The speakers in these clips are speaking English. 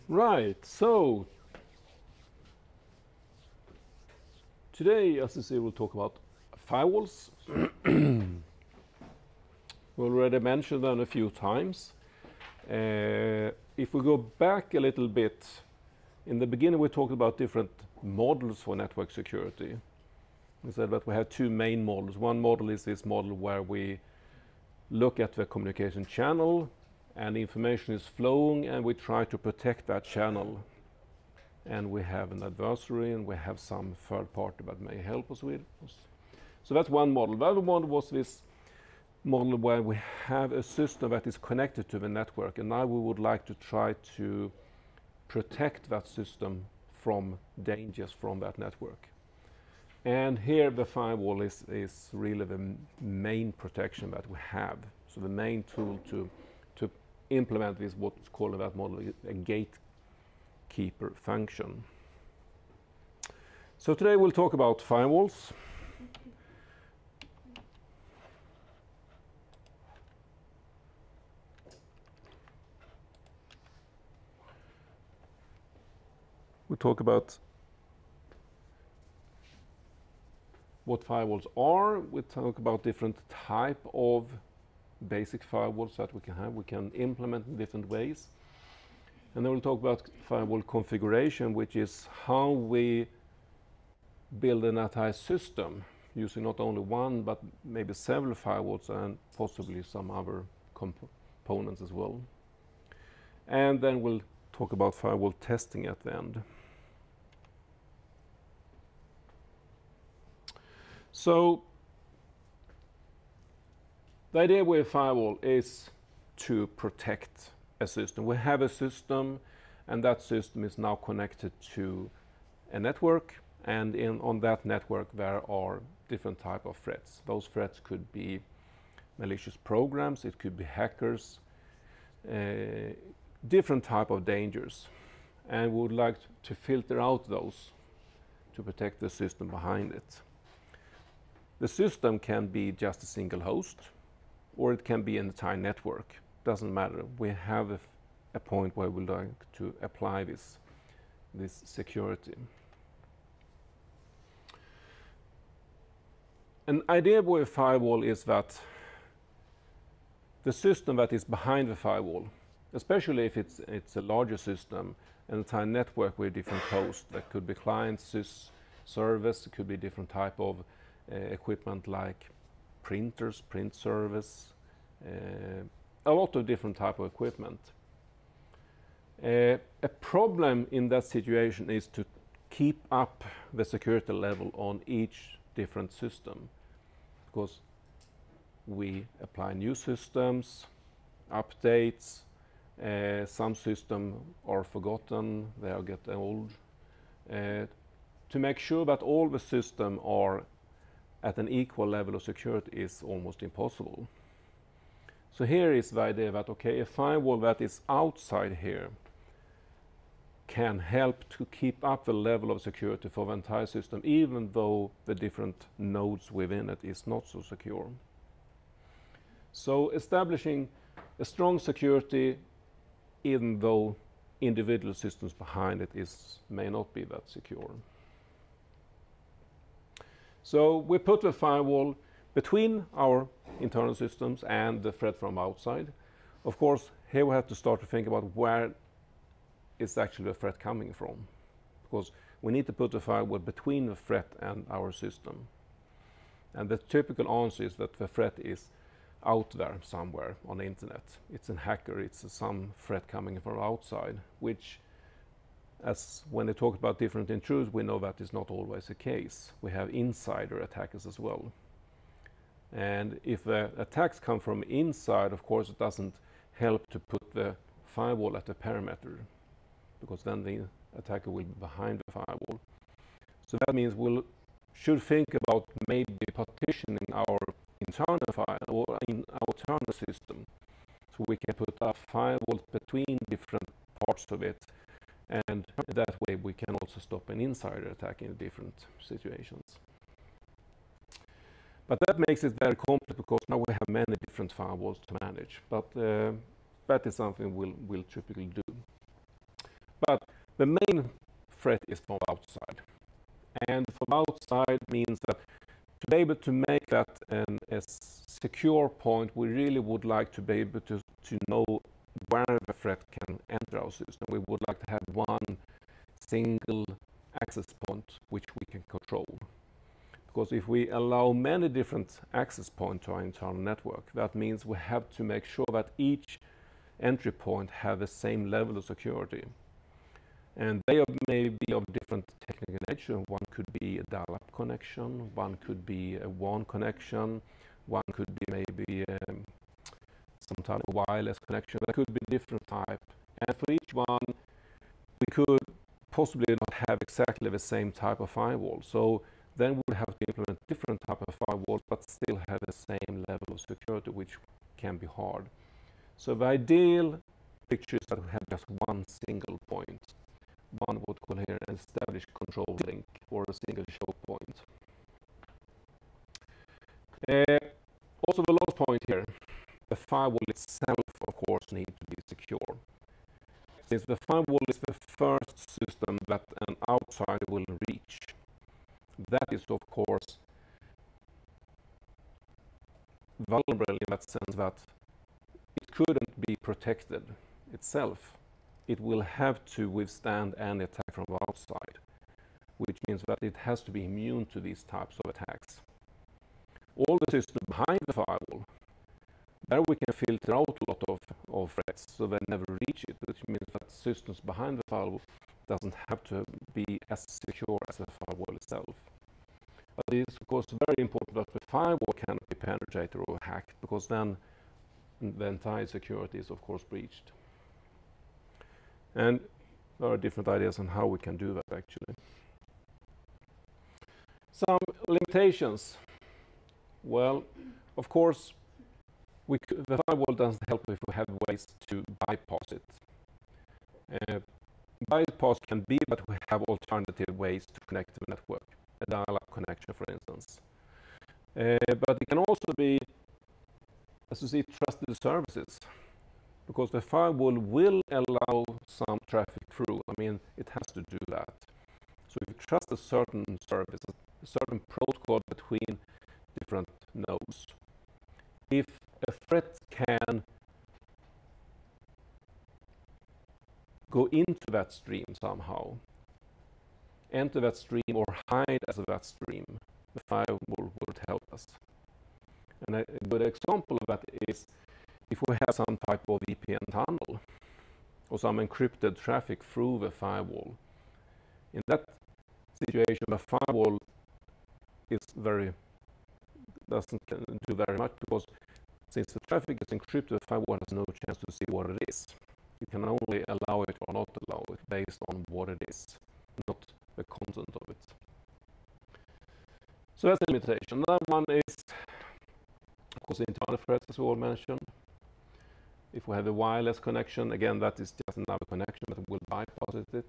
Right, so today, as you see, we'll talk about firewalls. We already mentioned them a few times. If we go back a little bit, in the beginning we talked about different models for network security. We said that we have two main models. One model is this model where we look at the communication channel and information is flowing and we try to protect that channel. And we have an adversary and we have some third party that may help us with. So that's one model. The other one was this model where we have a system that is connected to the network, and now we would like to try to protect that system from dangers from that network. And here the firewall is really the main protection that we have. So the main tool to implement this, what's called in that model, a gatekeeper function. So today we'll talk about firewalls. We'll talk about what firewalls are. We'll talk about different type of basic firewalls that we can have. We can implement in different ways. And then we'll talk about firewall configuration, which is how we build an entire system using not only one, but maybe several firewalls and possibly some other components as well. And then we'll talk about firewall testing at the end. So the idea with a firewall is to protect a system. We have a system and that system is now connected to a network, and on that network there are different type of threats. Those threats could be malicious programs, it could be hackers, different type of dangers, and we would like to filter out those to protect the system behind it. The system can be just a single host, or it can be an entire network. Doesn't matter. We have a point where we like to apply this security. An idea with a firewall is that the system that is behind the firewall, especially if it's a larger system, an entire network with different hosts, that could be client, sys, service, it could be different type of equipment like printers, print service, a lot of different type of equipment. A problem in that situation is to keep up the security level on each different system, because we apply new systems, updates, some systems are forgotten, they are getting old. To make sure that all the systems are at an equal level of security is almost impossible. So here is the idea that, okay, a firewall that is outside here can help to keep up the level of security for the entire system, even though the different nodes within it is not so secure. So establishing a strong security, even though individual systems behind it may not be that secure. So we put the firewall between our internal systems and the threat from outside. Of course, here we have to start to think about where is actually the threat coming from, because we need to put the firewall between the threat and our system. And the typical answer is that the threat is out there somewhere on the internet. It's a hacker, it's some threat coming from outside, which, as when they talk about different intruders, we know that is not always the case. We have insider attackers as well. And if the attacks come from inside, of course, it doesn't help to put the firewall at the perimeter, because then the attacker will be behind the firewall. So that means we should think about maybe partitioning our internal file or in our internal system, so we can put up firewalls between different parts of it, and that way we can also stop an insider attack in different situations. But that makes it very complex, because now we have many different firewalls to manage. But that is something we'll typically do. But the main threat is from outside. And from outside means that to be able to make that a secure point, we really would like to be able to know where the threat can enter our system. We would like to have one single access point which we can control. Because if we allow many different access points to our internal network, that means we have to make sure that each entry point have the same level of security. And they may be of different technical nature. One could be a dial-up connection, one could be a WAN connection, one could be maybe some type of wireless connection. There could be different type. And for each one, we could possibly not have exactly the same type of firewall. So then we would have to implement different type of firewalls, but still have the same level of security, which can be hard. So the ideal picture is that we have just one single point. One would call here an established control link or a single choke point. Also the last point here, the firewall itself of course needs to be secure. Since the firewall is the first system that an outsider will reach, that is of course vulnerable in that sense that it couldn't be protected itself. It will have to withstand any attack from outside, which means that it has to be immune to these types of attacks. All the systems behind the firewall, there we can filter out a lot of threats, so they never reach it, which means that systems behind the firewall doesn't have to be as secure as the firewall itself. But it is of course very important that the firewall cannot be penetrated or hacked, because then the entire security is of course breached. And there are different ideas on how we can do that actually. Some limitations. Well, of course, the firewall doesn't help if we have ways to bypass it. Bypass can be that we have alternative ways to connect to the network, a dial-up connection for instance. But it can also be, as you see, trusted services, because the firewall will allow some traffic through. I mean, it has to do that. So if you trust a certain service, a certain protocol between different nodes, if a threat can go into that stream somehow, enter that stream or hide as that stream, the firewall would help us. And a good example of that is if we have some type of VPN tunnel or some encrypted traffic through the firewall. In that situation, the firewall doesn't do very much, because since the traffic is encrypted, the firewall has no chance to see what it is. You can only allow it or not allow it based on what it is, not the content of it. So that's a limitation. Another one is, of course, internal threats, as we all mentioned. If we have a wireless connection, again, that is just another connection that will bypass it.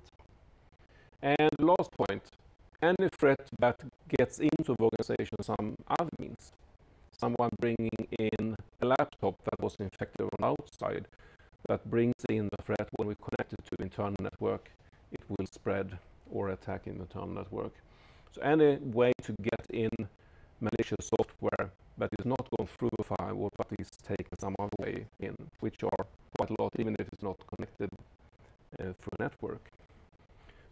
And the last point, any threat that gets into the organization some other means. Someone bringing in a laptop that was infected on outside, that brings in the threat when we connect it to the internal network, it will spread or attack in the internal network. So any way to get in malicious software that is not going through a firewall but is taken some other way in, which are quite a lot, even if it's not connected through a network.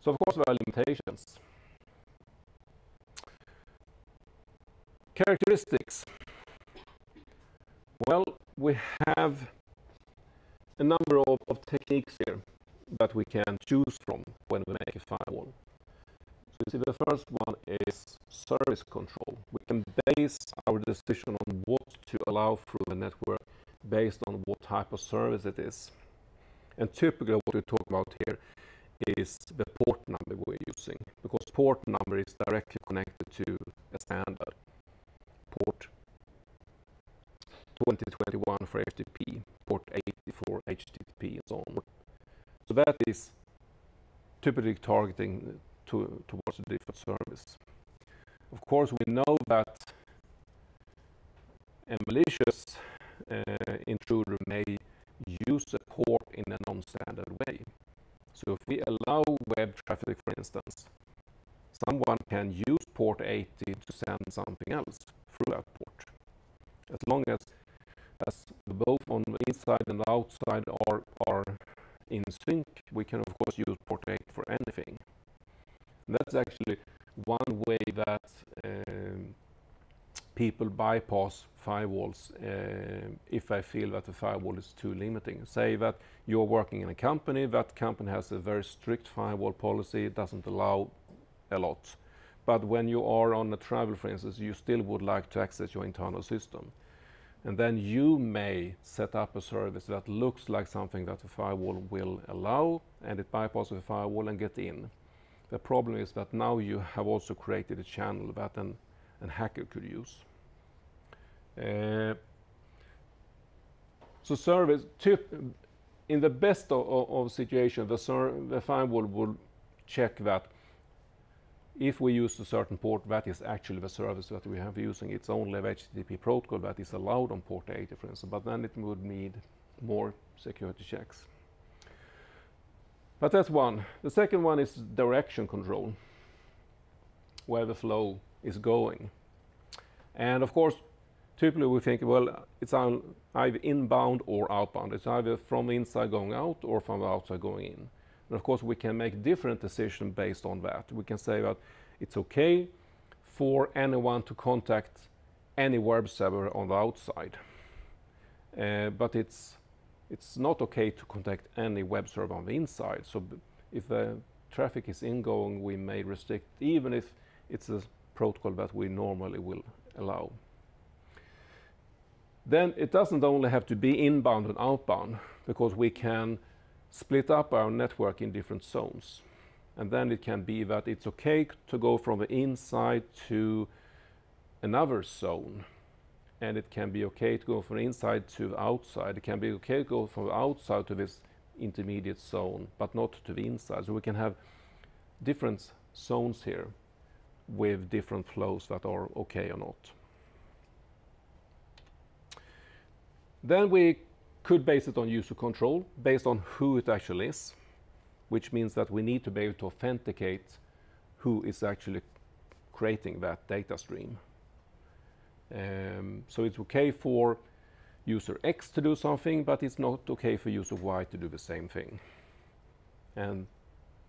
So of course there are limitations. Characteristics. Well, we have a number of techniques here that we can choose from when we make a firewall. So you see, the first one is service control. We can base our decision on what to allow through the network based on what type of service it is. And typically what we talk about here is the port number we're using, because port number is directly connected to a standard. Port 2021 for FTP, port 80 for HTTP, and so on. So that is typically targeting towards a different service. Of course, we know that a malicious intruder may use a port in a non-standard way. So if we allow web traffic, for instance, someone can use port 80 to send something else through that port. As long as both on the inside and the outside are in sync, we can of course use port 80 for anything. And that's actually one way that people bypass firewalls if I feel that the firewall is too limiting. Say that you're working in a company, that company has a very strict firewall policy, it doesn't allow a lot. But when you are on a travel, for instance, you still would like to access your internal system. And then you may set up a service that looks like something that the firewall will allow, and it bypasses the firewall and get in. The problem is that now you have also created a channel that an hacker could use. So service in the best of situations, the firewall will check that if we use a certain port, that is actually the service that we have using. It's only the HTTP protocol that is allowed on port 80, for instance, but then it would need more security checks. But that's one. The second one is direction control, where the flow is going. And of course, typically we think, well, it's either inbound or outbound. It's either from the inside going out or from the outside going in. And of course, we can make different decisions based on that. We can say that it's okay for anyone to contact any web server on the outside, but it's not okay to contact any web server on the inside. So if the traffic is ingoing, we may restrict, even if it's a protocol that we normally will allow. Then it doesn't only have to be inbound and outbound, because we can split up our network in different zones. And then it can be that it's okay to go from the inside to another zone. And it can be okay to go from the inside to the outside. It can be okay to go from the outside to this intermediate zone, but not to the inside. So we can have different zones here with different flows that are okay or not. Then we could base it on user control, based on who it actually is, which means that we need to be able to authenticate who is actually creating that data stream. So it's okay for user X to do something, but it's not okay for user Y to do the same thing. And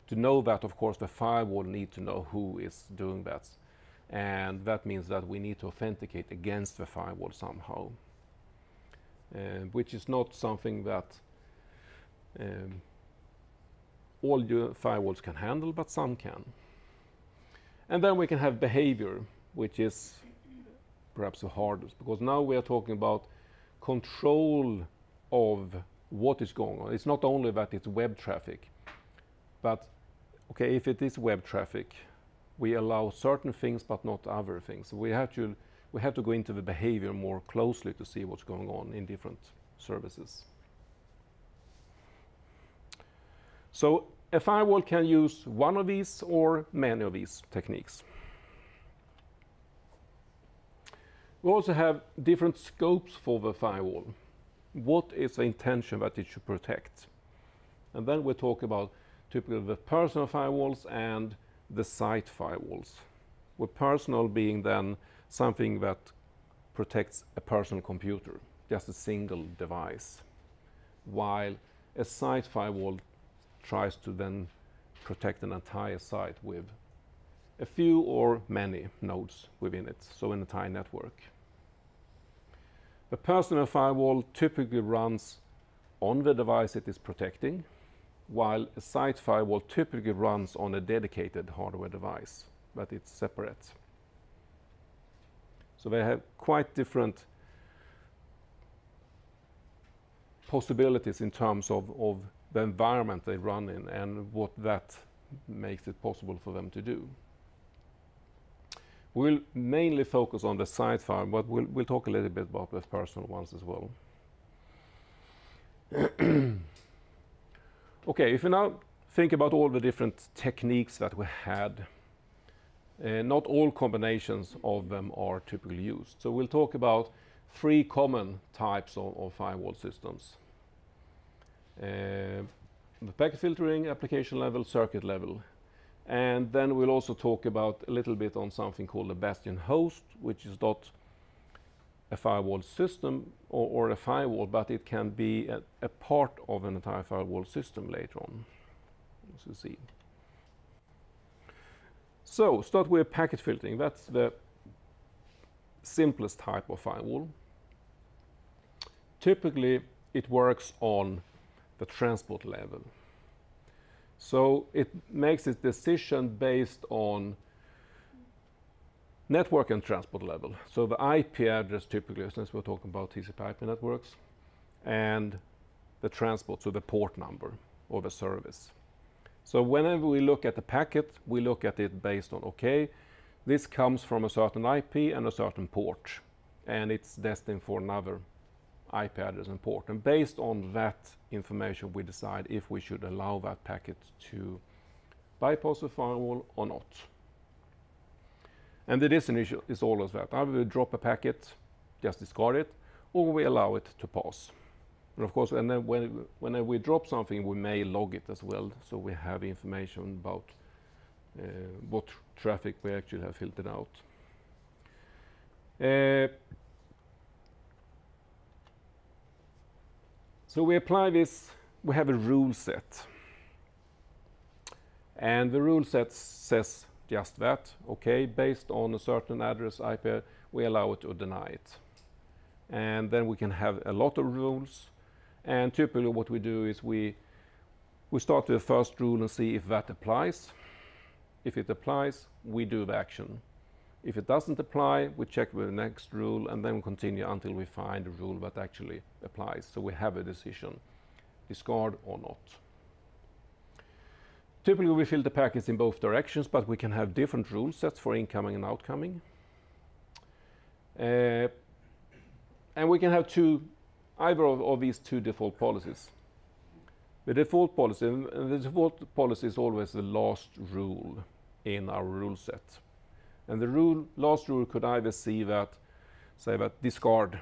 to know that, of course, the firewall needs to know who is doing that. And that means that we need to authenticate against the firewall somehow. Which is not something that all your firewalls can handle, but some can. And then we can have behavior, which is perhaps the hardest, because now we are talking about control of what is going on. It's not only that it's web traffic, but okay, if it is web traffic, we allow certain things but not other things. We have to go into the behavior more closely to see what's going on in different services. So a firewall can use one of these or many of these techniques. We also have different scopes for the firewall. What is the intention that it should protect? And then we talk about typically the personal firewalls and the site firewalls. With personal being then something that protects a personal computer, just a single device, while a site firewall tries to then protect an entire site with a few or many nodes within it, so an entire network. The personal firewall typically runs on the device it is protecting, while a site firewall typically runs on a dedicated hardware device, but it's separate. So they have quite different possibilities in terms of the environment they run in and what that makes it possible for them to do. We'll mainly focus on the site firewall, but we'll talk a little bit about the personal ones as well. Okay, if you now think about all the different techniques that we had, not all combinations of them are typically used. So we'll talk about 3 common types of firewall systems. the packet filtering, application level, circuit level. And then we'll also talk about a little bit on something called a bastion host, which is not a firewall system or a firewall, but it can be a part of an entire firewall system later on, as you see. So start with packet filtering. That's the simplest type of firewall. Typically, it works on the transport level. So it makes its decision based on network and transport level. So the IP address typically, since we're talking about TCP/IP networks, and the transport, so the port number or the service. So whenever we look at the packet, we look at it based on, okay, this comes from a certain IP and a certain port, and it's destined for another IP address and port. And based on that information, we decide if we should allow that packet to bypass the firewall or not. And the decision is always that. Either we drop a packet, just discard it, or we allow it to pass. And of course, and then whenever we drop something, we may log it as well, so we have information about what traffic we actually have filtered out. So we apply this, we have a rule set. And the rule set says just that, okay, based on a certain address IP, we allow it or deny it. And then we can have a lot of rules. And typically what we do is we start with the first rule and see if that applies. If it applies, we do the action. If it doesn't apply, we check with the next rule and then continue until we find a rule that actually applies. So we have a decision, discard or not. Typically we filter packets in both directions, but we can have different rule sets for incoming and outcoming. And we can have either of these two default policies. The default policy is always the last rule in our rule set. And the last rule could either say that discard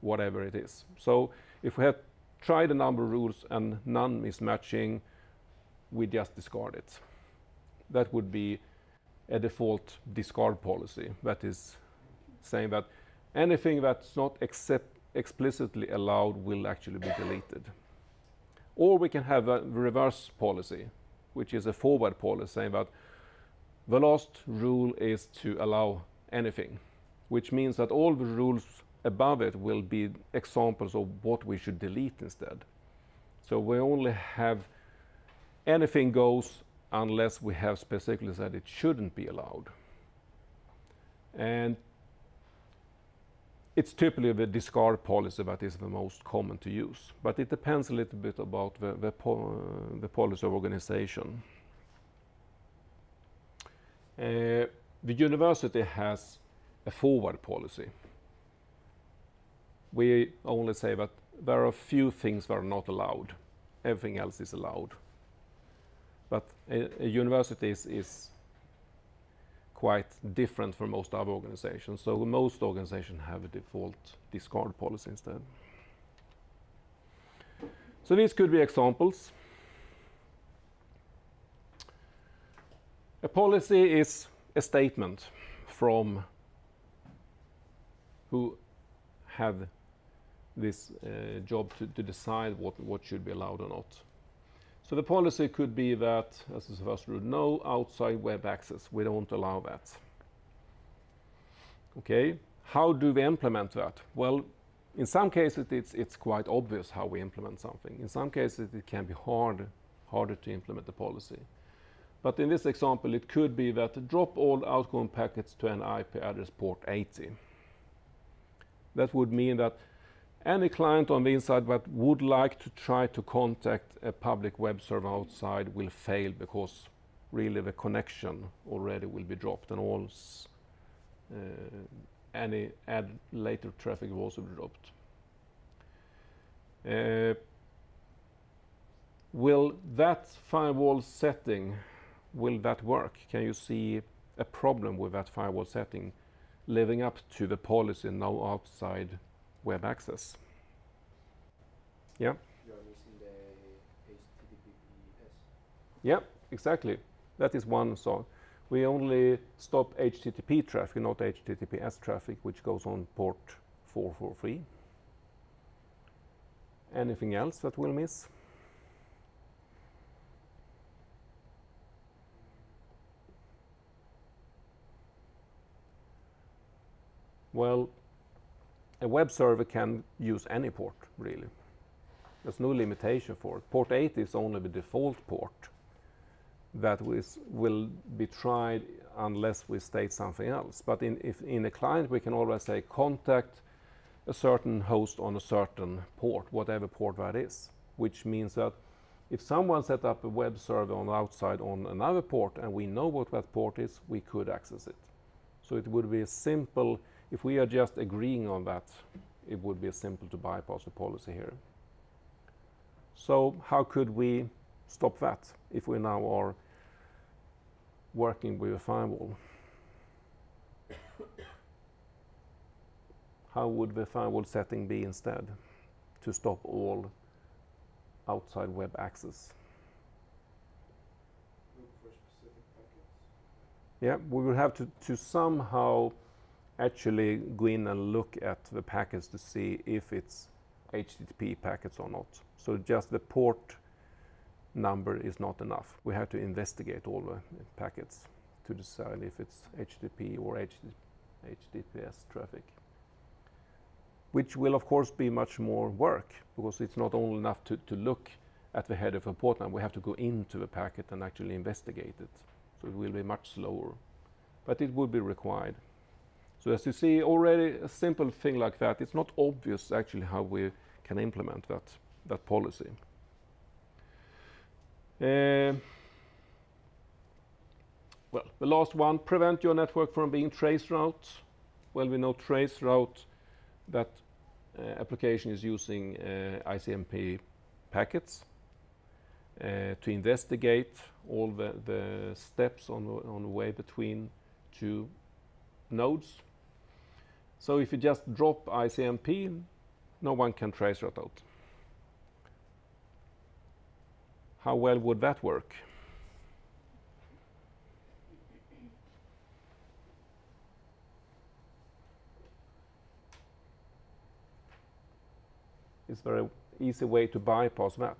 whatever it is. So if we have tried a number of rules and none is matching, we just discard it. That would be a default discard policy. That is saying that anything that's not explicitly allowed will actually be deleted. Or we can have a reverse policy, which is a forward policy saying that the last rule is to allow anything, which means that all the rules above it will be examples of what we should delete instead. So we only have anything goes unless we have specifically said it shouldn't be allowed. And it's typically the discard policy that is the most common to use, but it depends a little bit about the policy of organization. The university has a forward policy. We only say that there are a few things that are not allowed. Everything else is allowed. But a university is quite different from most other organizations. So most organizations have a default discard policy instead. So these could be examples. A policy is a statement from who have this job to decide what should be allowed or not. So the policy could be that, as the first rule, no outside web access. We don't allow that. Okay, how do we implement that? Well, in some cases it's quite obvious how we implement something. In some cases it can be harder to implement the policy. But in this example it could be that drop all outgoing packets to an IP address port 80. That would mean that any client on the inside that would like to try to contact a public web server outside will fail because really the connection already will be dropped and all any later traffic will also be dropped. Will that firewall setting, will that work? Can you see a problem with that firewall setting living up to the policy no outside web access? Yeah? You're missing HTTPS. Yeah, exactly. That is one song. We only stop HTTP traffic, not HTTPS traffic, which goes on port 443. Anything else that we'll miss? Well, a web server can use any port, really. There's no limitation for it. Port 8 is only the default port that will be tried unless we state something else. But if in a client, we can always say contact a certain host on a certain port, whatever port that is, which means that if someone set up a web server on the outside on another port and we know what that port is, we could access it. So it would be a simple, if we are just agreeing on that, it would be simple to bypass the policy here. So how could we stop that if we now are working with a firewall? How would the firewall setting be instead to stop all outside web access? Look for specific packets. Yeah, we will have to somehow actually go in and look at the packets to see if it's HTTP packets or not. So just the port number is not enough. We have to investigate all the packets to decide if it's HTTP or HTTPS traffic, which will of course be much more work because it's not only enough to look at the header of a port number. We have to go into the packet and actually investigate it. So it will be much slower, but it would be required. So as you see already, a simple thing like that, it's not obvious actually how we can implement that policy. Well, the last one, prevent your network from being traceroute. Well, we know traceroute, that application is using ICMP packets to investigate all the steps on the way between two nodes. So if you just drop ICMP, no one can traceroute out. How well would that work? Is there an easy way to bypass that?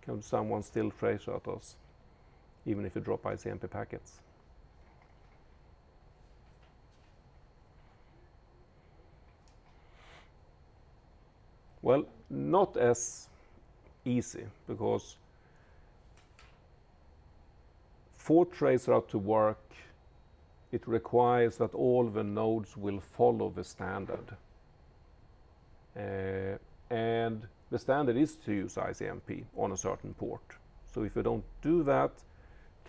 Can someone still traceroute us, even if you drop ICMP packets? Well, not as easy, because for traceroute to work, it requires that all the nodes will follow the standard. And the standard is to use ICMP on a certain port. So if you don't do that,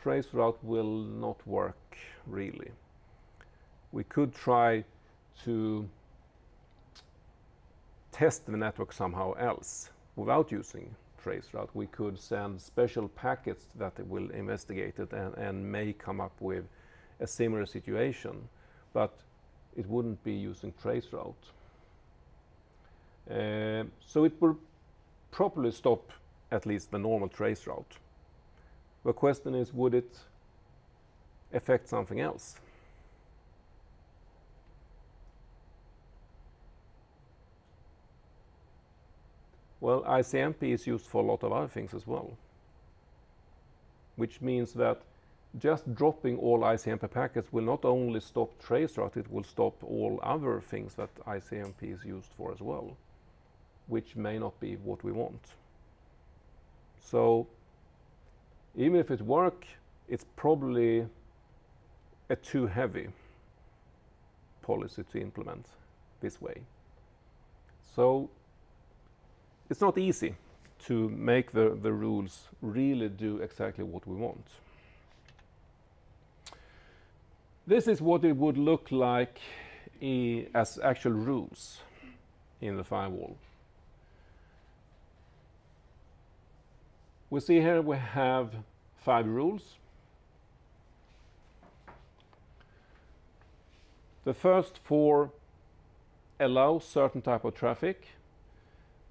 traceroute will not work really. We could try to test the network somehow else without using traceroute. We could send special packets that will investigate it and may come up with a similar situation, but it wouldn't be using traceroute. So it will properly stop at least the normal traceroute. The question is, would it affect something else? Well, ICMP is used for a lot of other things as well, which means that just dropping all ICMP packets will not only stop traceroute, it will stop all other things that ICMP is used for as well, which may not be what we want. So even if it works, it's probably a too heavy policy to implement this way. So it's not easy to make the rules really do exactly what we want. This is what it would look like as actual rules in the firewall. We see here we have 5 rules. The first 4 allow certain type of traffic,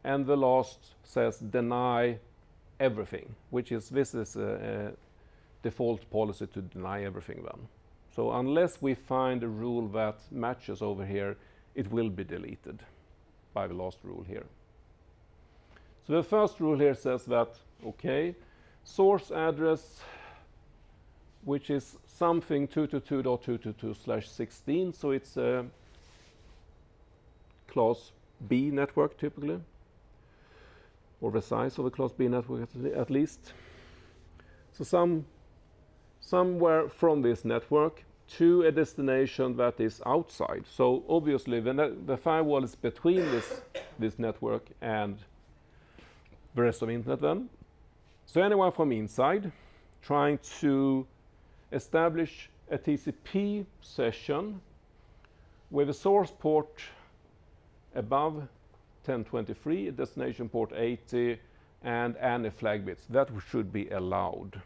and the last says deny everything, which is this is a default policy to deny everything then. So unless we find a rule that matches over here, it will be deleted by the last rule here. So the first rule here says that, okay, source address, which is something 222.222/16, so it's a class B network typically, or the size of a class B network at least. So somewhere from this network to a destination that is outside. So obviously the firewall is between this network and the rest of the internet then. So anyone from inside trying to establish a TCP session with a source port above 1023, a destination port 80, and any flag bits, that should be allowed.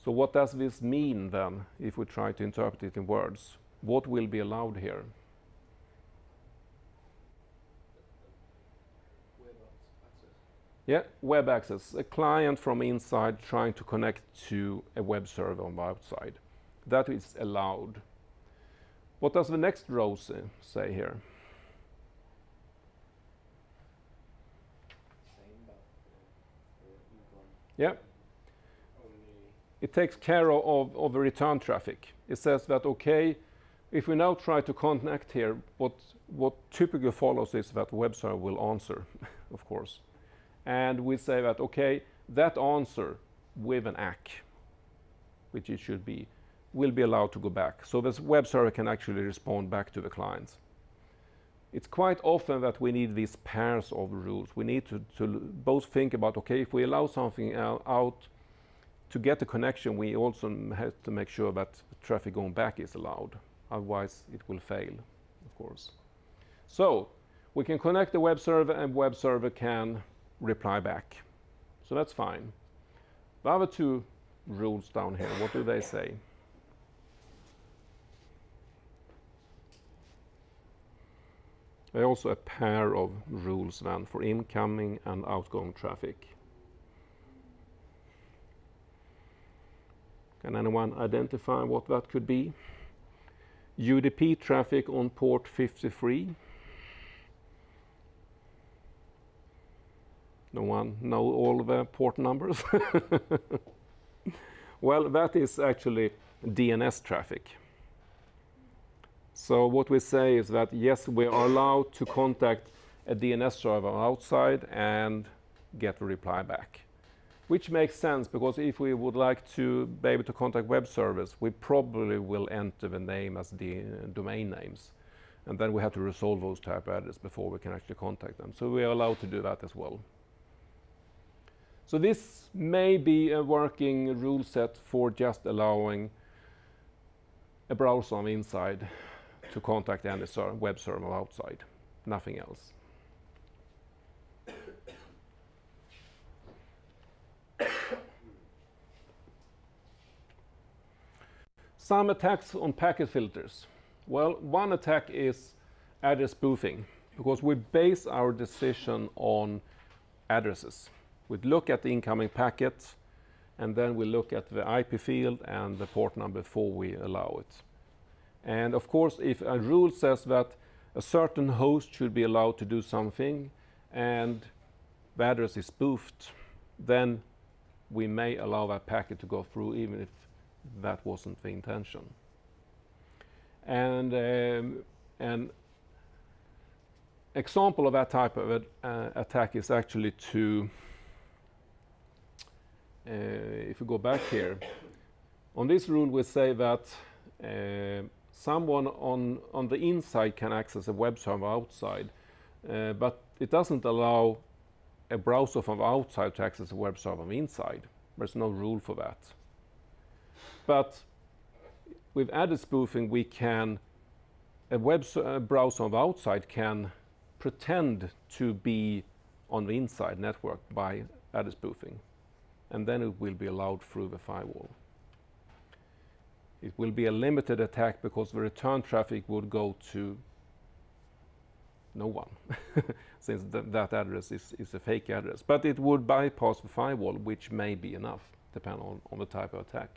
So what does this mean then, if we try to interpret it in words? What will be allowed here? Web access. Yeah, web access. A client from inside trying to connect to a web server on the outside. That is allowed. What does the next row say here? Same, but for income. Yeah. Only It takes care of the return traffic. It says that, okay, if we now try to connect here, what typically follows is that the web server will answer, of course. And we say that, okay, that answer with an ACK, which it should be, will be allowed to go back. So this web server can actually respond back to the client. It's quite often that we need these pairs of rules. We need to both think about, okay, if we allow something out, to get the connection, we also have to make sure that the traffic going back is allowed. Otherwise, it will fail, of course. So we can connect the web server, and web server can reply back. So that's fine. The other two rules down here, what do they say? There are also a pair of rules then for incoming and outgoing traffic. Can anyone identify what that could be? UDP traffic on port 53. No one know all the port numbers? Well, that is actually DNS traffic. So what we say is that, yes, we are allowed to contact a DNS server outside and get a reply back. Which makes sense, because if we would like to be able to contact web servers, we probably will enter the name as the domain names. And then we have to resolve those type of addresses before we can actually contact them. So we are allowed to do that as well. So this may be a working rule set for just allowing a browser on the inside to contact any web server outside, nothing else. Some attacks on packet filters. Well, one attack is address spoofing, because we base our decision on addresses. We look at the incoming packet, and then we look at the IP field and the port number before we allow it. And of course, if a rule says that a certain host should be allowed to do something, and the address is spoofed, then we may allow that packet to go through, even if that wasn't the intention. And an example of that type of attack is actually to, if we go back here, on this rule we say that someone on the inside can access a web server outside, but it doesn't allow a browser from outside to access a web server from inside. There's no rule for that. But with added spoofing, we can, a browser from outside can pretend to be on the inside network by added spoofing, and then it will be allowed through the firewall. It will be a limited attack because the return traffic would go to no one, since that address is a fake address. But it would bypass the firewall, which may be enough, depending on the type of attack.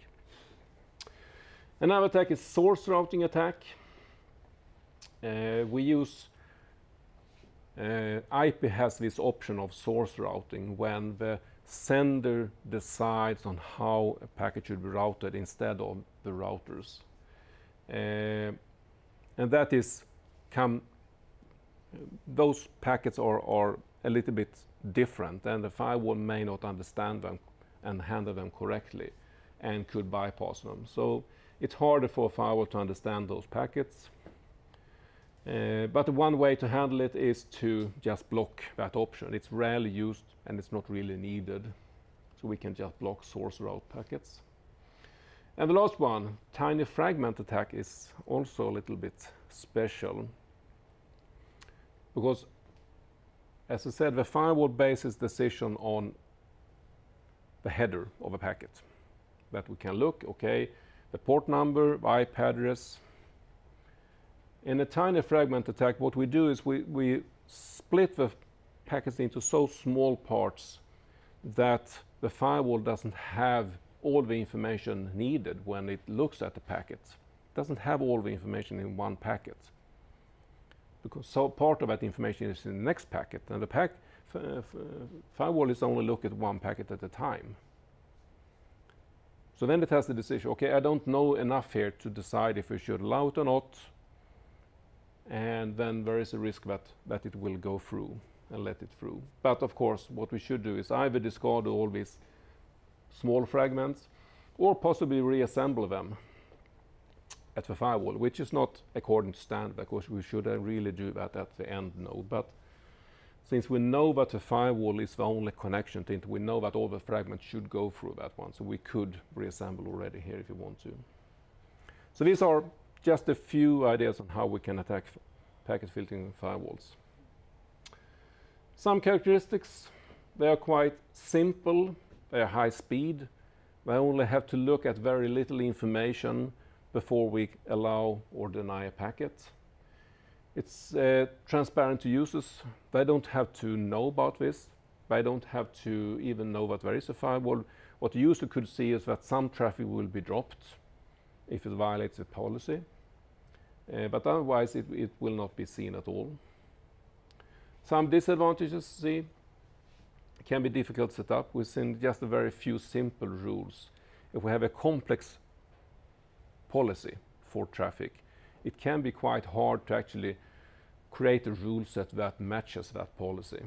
Another attack is source routing attack. We use IP has this option of source routing when the sender decides on how a packet should be routed instead of the routers. And that is those packets are a little bit different, and the firewall may not understand them and handle them correctly and could bypass them. So it's harder for a firewall to understand those packets. But one way to handle it is to just block that option. It's rarely used and it's not really needed. So we can just block source route packets. And the last one, tiny fragment attack, is also a little bit special. Because, as I said, the firewall bases decision on the header of a packet. That we can look, okay, the port number, IP address. In a tiny fragment attack, what we do is we split the packets into so small parts that the firewall doesn't have all the information needed when it looks at the packet. It doesn't have all the information in one packet, because so part of that information is in the next packet, and the firewall is only look at one packet at a time. So then it has the decision, okay, I don't know enough here to decide if we should allow it or not, and then there is a risk that it will go through and let it through. But of course, what we should do is either discard all these small fragments or possibly reassemble them at the firewall, which is not according to standard, because we should really do that at the end node. But since we know that the firewall is the only connection to it, we know that all the fragments should go through that one, so we could reassemble already here if you want to. So these are just a few ideas on how we can attack packet filtering firewalls. Some characteristics, they are quite simple, they are high speed, they only have to look at very little information before we allow or deny a packet. It's transparent to users. They don't have to know about this. They don't have to even know that there is a firewall. What the user could see is that some traffic will be dropped if it violates a policy. But otherwise it will not be seen at all. Some disadvantages, see, it can be difficult to set up within just a very few simple rules. If we have a complex policy for traffic, it can be quite hard to actually create a rule set that matches that policy.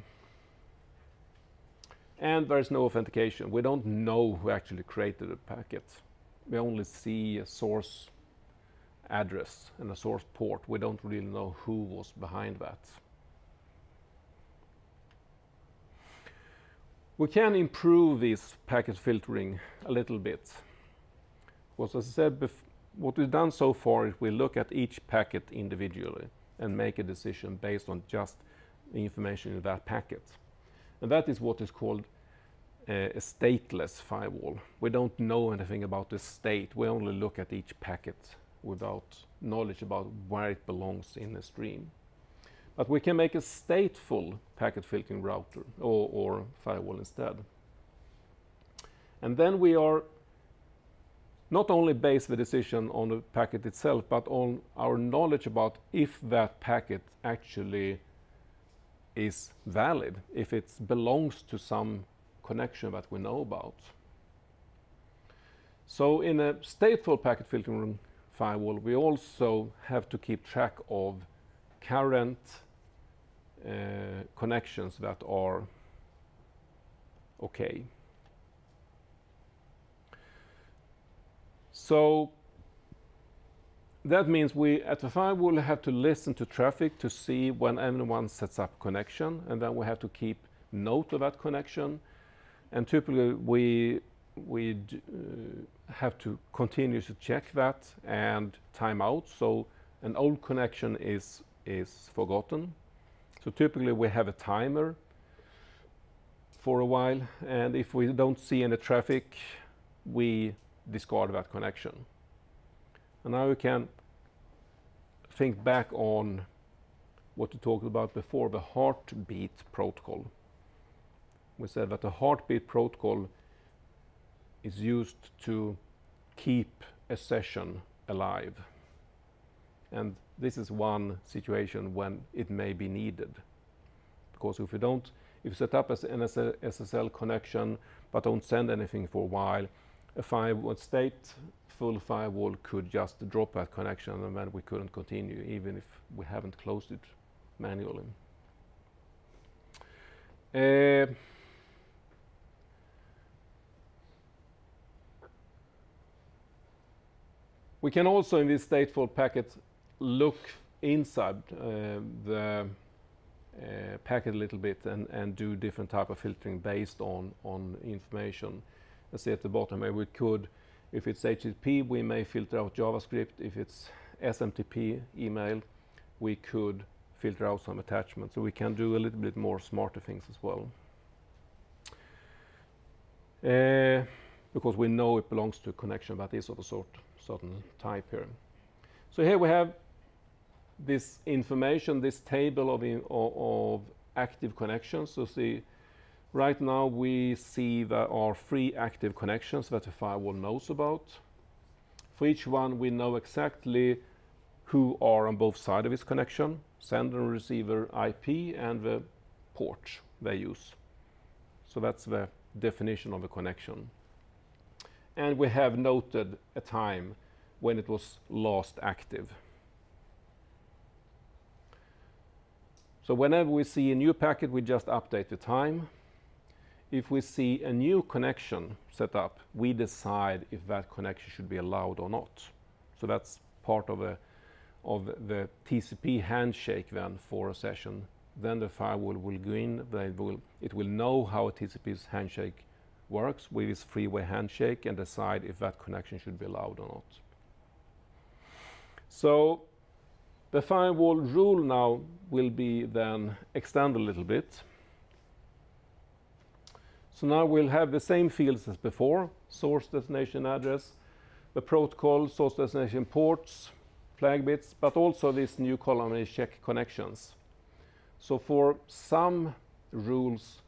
And there is no authentication. We don't know who actually created a packet. We only see a source address and a source port. We don't really know who was behind that. We can improve this packet filtering a little bit. Because as I said, what we've done so far is we look at each packet individually and make a decision based on just the information in that packet. And that is what is called a stateless firewall. We don't know anything about the state. We only look at each packet without knowledge about where it belongs in the stream. But we can make a stateful packet filtering router or firewall instead. And then we are not only base the decision on the packet itself, but on our knowledge about if that packet actually is valid, if it belongs to some connection that we know about. So in a stateful packet filtering firewall, we also have to keep track of current connections that are okay. So that means we at the firewall have to listen to traffic to see when anyone sets up connection, and then we have to keep note of that connection. And typically we have to continuously check that and time out, so an old connection is forgotten. So typically we have a timer for a while, and if we don't see any traffic, we discard that connection. And now we can think back on what we talked about before, the heartbeat protocol. We said that the heartbeat protocol is used to keep a session alive. And this is one situation when it may be needed. Because if you set up an SSL connection but don't send anything for a while, a stateful firewall could just drop that connection and then we couldn't continue even if we haven't closed it manually. We can also in this stateful packet look inside the packet a little bit and do different type of filtering based on information. Let's see at the bottom here we could, if it's HTTP, we may filter out JavaScript. If it's SMTP email, we could filter out some attachments. So we can do a little bit more smarter things as well. Because we know it belongs to a connection that is of a certain type here. So here we have this information, this table of active connections. So see, right now we see there are 3 active connections that the firewall knows about. For each one we know exactly who are on both sides of this connection, sender and receiver IP and the port they use. So that's the definition of a connection. And we have noted a time when it was last active. So whenever we see a new packet, we just update the time. If we see a new connection set up, we decide if that connection should be allowed or not. So that's part of the TCP handshake then for a session. Then the firewall will go in, it will know how a TCP handshake works with this three-way handshake and decide if that connection should be allowed or not. So the firewall rule now will be then extended a little bit. So now we'll have the same fields as before: source destination address, the protocol, source destination ports, flag bits, but also this new column is check connections. So for some rules,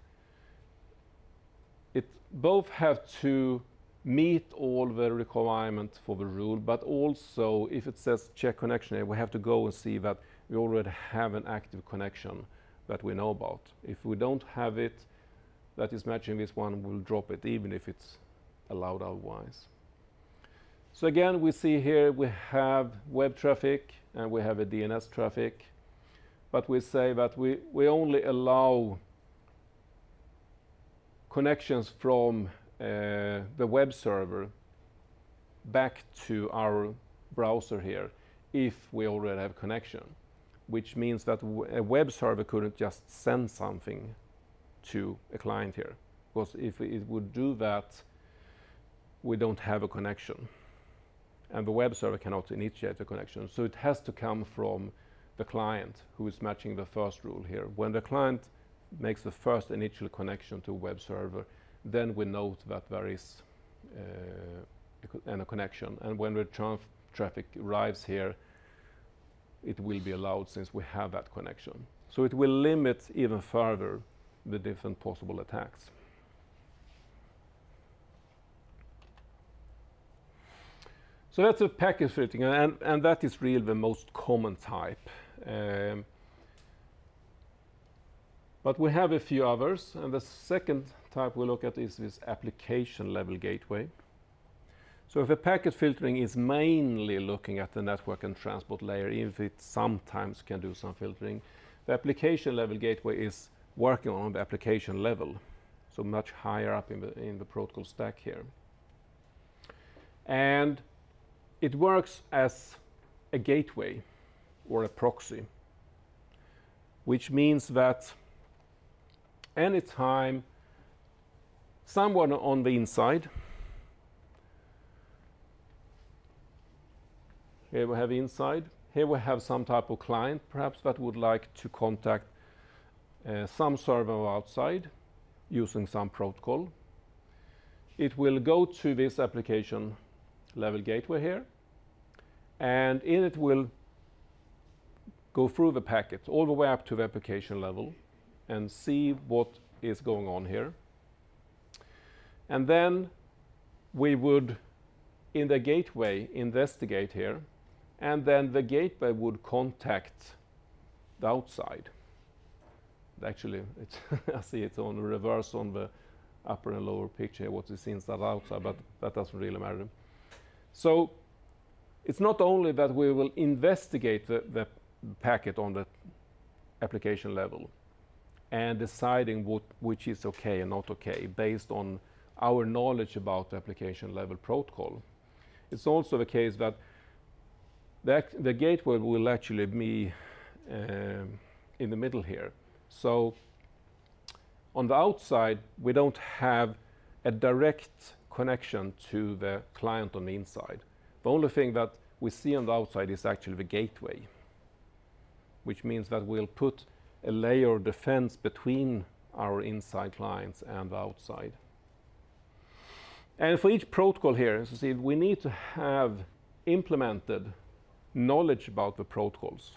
it both have to meet all the requirements for the rule, but also if it says check connection, we have to go and see that we already have an active connection that we know about. If we don't have it that is matching this one, we'll drop it even if it's allowed otherwise. So again, we see here we have web traffic and we have a DNS traffic, but we say that we only allow connections from the web server back to our browser here if we already have connection, which means that a web server couldn't just send something to a client here, because if it would do that, we don't have a connection and the web server cannot initiate the connection. So it has to come from the client who is matching the first rule here. When the client makes the first initial connection to a web server, then we note that there is a connection, and when the traffic arrives here, it will be allowed since we have that connection. So it will limit even further the different possible attacks. So that's a packet filtering, and that is really the most common type. But we have a few others, and the second type we look at is this application level gateway. So if a packet filtering is mainly looking at the network and transport layer, even if it sometimes can do some filtering, the application level gateway is working on the application level, so much higher up in the protocol stack here. And it works as a gateway or a proxy, which means that anytime someone on the inside, here we have inside, here we have some type of client perhaps that would like to contact some server outside using some protocol. It will go to this application level gateway here, and in it will go through the packet all the way up to the application level and see what is going on here. And then we would, in the gateway, investigate here, and then the gateway would contact the outside. Actually, it's I see it's on the reverse on the upper and lower picture, what is inside outside, but that doesn't really matter. So it's not only that we will investigate the packet on the application level and deciding which is okay and not okay based on our knowledge about the application level protocol. It's also the case that the gateway will actually be in the middle here. So on the outside, we don't have a direct connection to the client on the inside. The only thing that we see on the outside is actually the gateway, which means that we'll put a layer of defense between our inside clients and the outside. And for each protocol here, as you see, we need to have implemented knowledge about the protocols.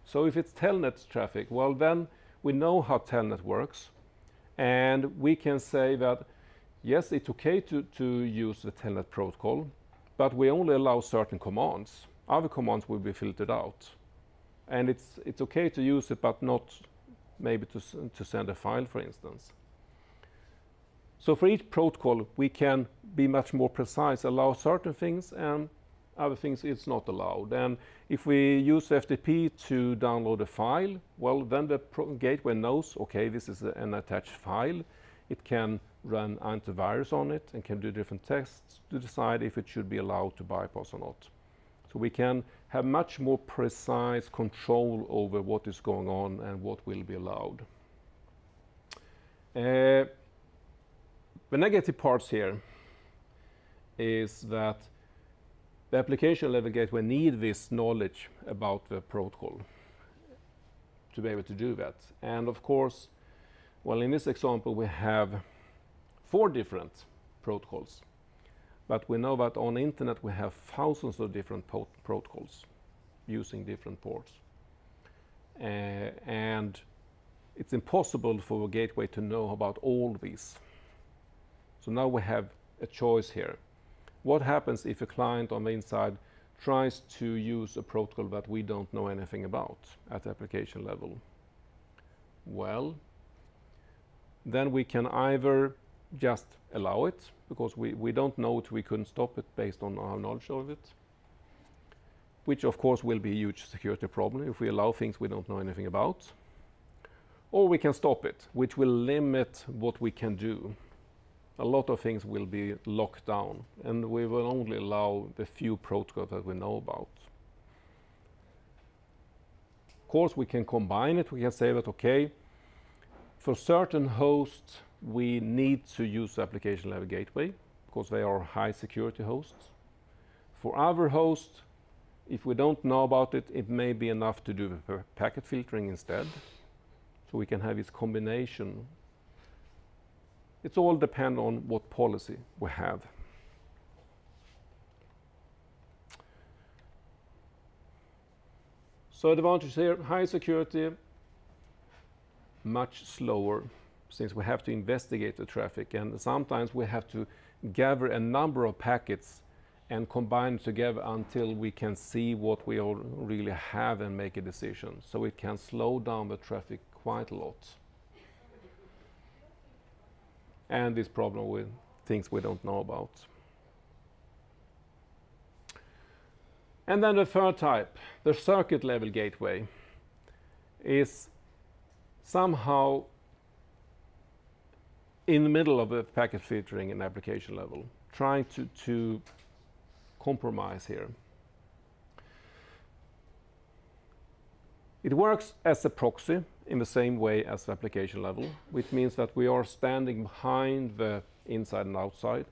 So if it's telnet traffic, well, then we know how telnet works, and we can say that yes, it's okay to use the telnet protocol, but we only allow certain commands. Other commands will be filtered out, and it's okay to use it, but not maybe to send a file, for instance. So for each protocol, we can be much more precise, allow certain things, and other things it's not allowed. And if we use FTP to download a file, well, then the gateway knows, okay, this is an attached file. It can run antivirus on it and can do different tests to decide if it should be allowed to bypass or not. So we can have much more precise control over what is going on and what will be allowed. The negative parts here is that the application level gateway need this knowledge about the protocol to be able to do that. And of course, well, in this example, we have 4 different protocols. But we know that on the internet, we have thousands of different protocols using different ports. And it's impossible for a gateway to know about all these. So now we have a choice here. What happens if a client on the inside tries to use a protocol that we don't know anything about at the application level? Well, then we can either just allow it, because we don't know it, we couldn't stop it based on our knowledge of it, which of course will be a huge security problem if we allow things we don't know anything about. Or we can stop it, which will limit what we can do. A lot of things will be locked down, and we will only allow the few protocols that we know about. Of course, we can combine it. We can say that, okay, for certain hosts, we need to use the application level gateway because they are high security hosts. For other hosts, if we don't know about it, it may be enough to do the packet filtering instead. So we can have this combination. It's all depend on what policy we have. So advantage here, high security, much slower, since we have to investigate the traffic, and sometimes we have to gather a number of packets and combine it together until we can see what we all really have and make a decision. So it can slow down the traffic quite a lot. And this problem with things we don't know about. And then the third type, the circuit level gateway, is somehow in the middle of the packet filtering and application level, trying to compromise here. It works as a proxy in the same way as the application level, which means that we are standing behind the inside and outside.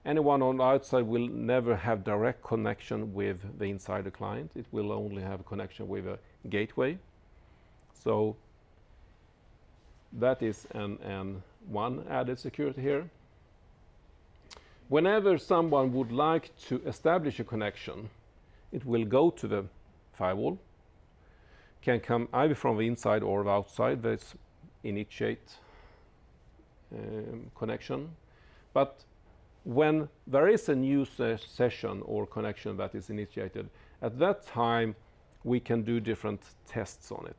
Anyone on the outside will never have direct connection with the insider client. It will only have a connection with a gateway. So that is one added security here. Whenever someone would like to establish a connection, it will go to the firewall. can come either from the inside or the outside. There's initiate connection. But when there is a new session or connection that is initiated, at that time we can do different tests on it.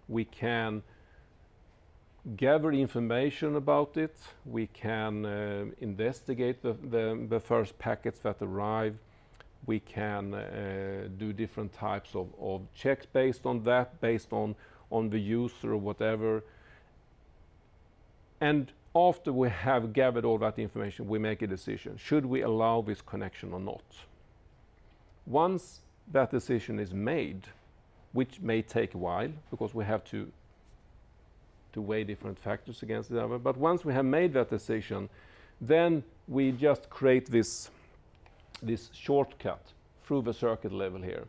We can gather information about it. We can investigate the first packets that arrive. We can do different types of checks based on that, based on the user or whatever. And after we have gathered all that information, we make a decision. Should we allow this connection or not? Once that decision is made, which may take a while because we have to weigh different factors against each other, but once we have made that decision, then we just create this shortcut through the circuit level here.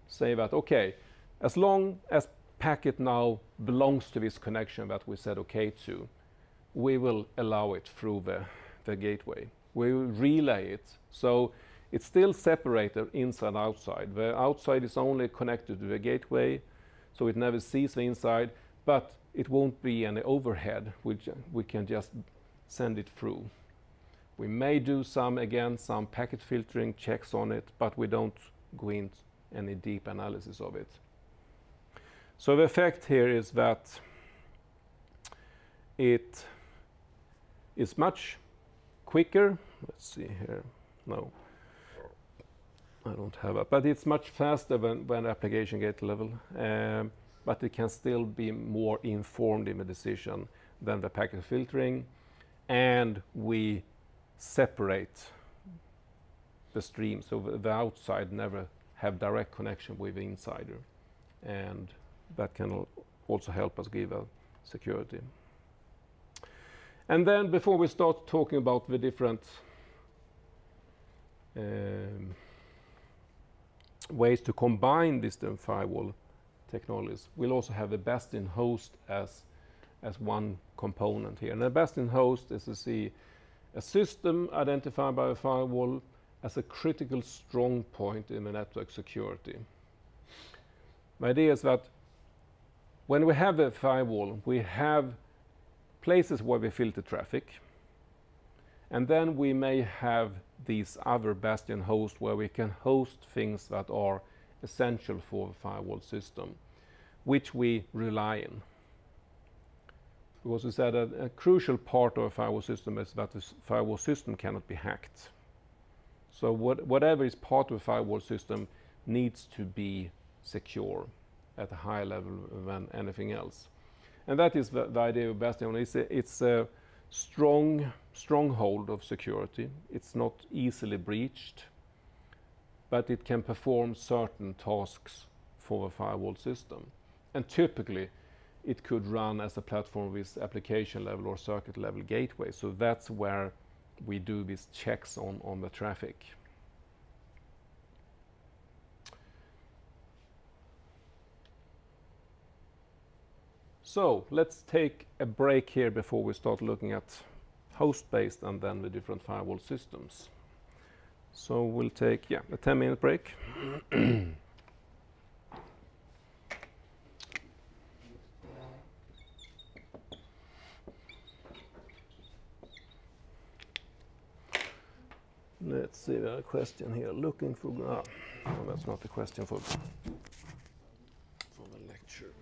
Say that, okay, as long as packet now belongs to this connection that we said okay to, we will allow it through the gateway. We will relay it. So it's still separated inside and outside. The outside is only connected to the gateway, so it never sees the inside, but it won't be any overhead, which we can just send it through. We may do some packet filtering checks on it, but we don't go into any deep analysis of it. So the effect here is that it is much quicker. Let's see here. No, I don't have it, but it's much faster when application gate level, but it can still be more informed in the decision than the packet filtering, and we separate the stream, so the outside never have direct connection with the insider, and that can also help us give security. And then before we start talking about the different ways to combine these firewall technologies, we'll also have the best-in-host as one component here. And the best-in-host is to see a system identified by a firewall as a critical strong point in the network security. The idea is that when we have a firewall, we have places where we filter traffic, and then we may have these other bastion hosts where we can host things that are essential for the firewall system, which we rely on. Because we said that a crucial part of a firewall system is that the firewall system cannot be hacked. So whatever is part of a firewall system needs to be secure at a higher level than anything else. And that is the idea of Bastion. It's a stronghold of security. It's not easily breached, but it can perform certain tasks for a firewall system. And typically, it could run as a platform with application level or circuit level gateway. So that's where we do these checks on the traffic. So let's take a break here before we start looking at host-based and then the different firewall systems. So we'll take a 10-minute break. Let's see, we have a question here. Looking for... no, that's not a question for the lecture.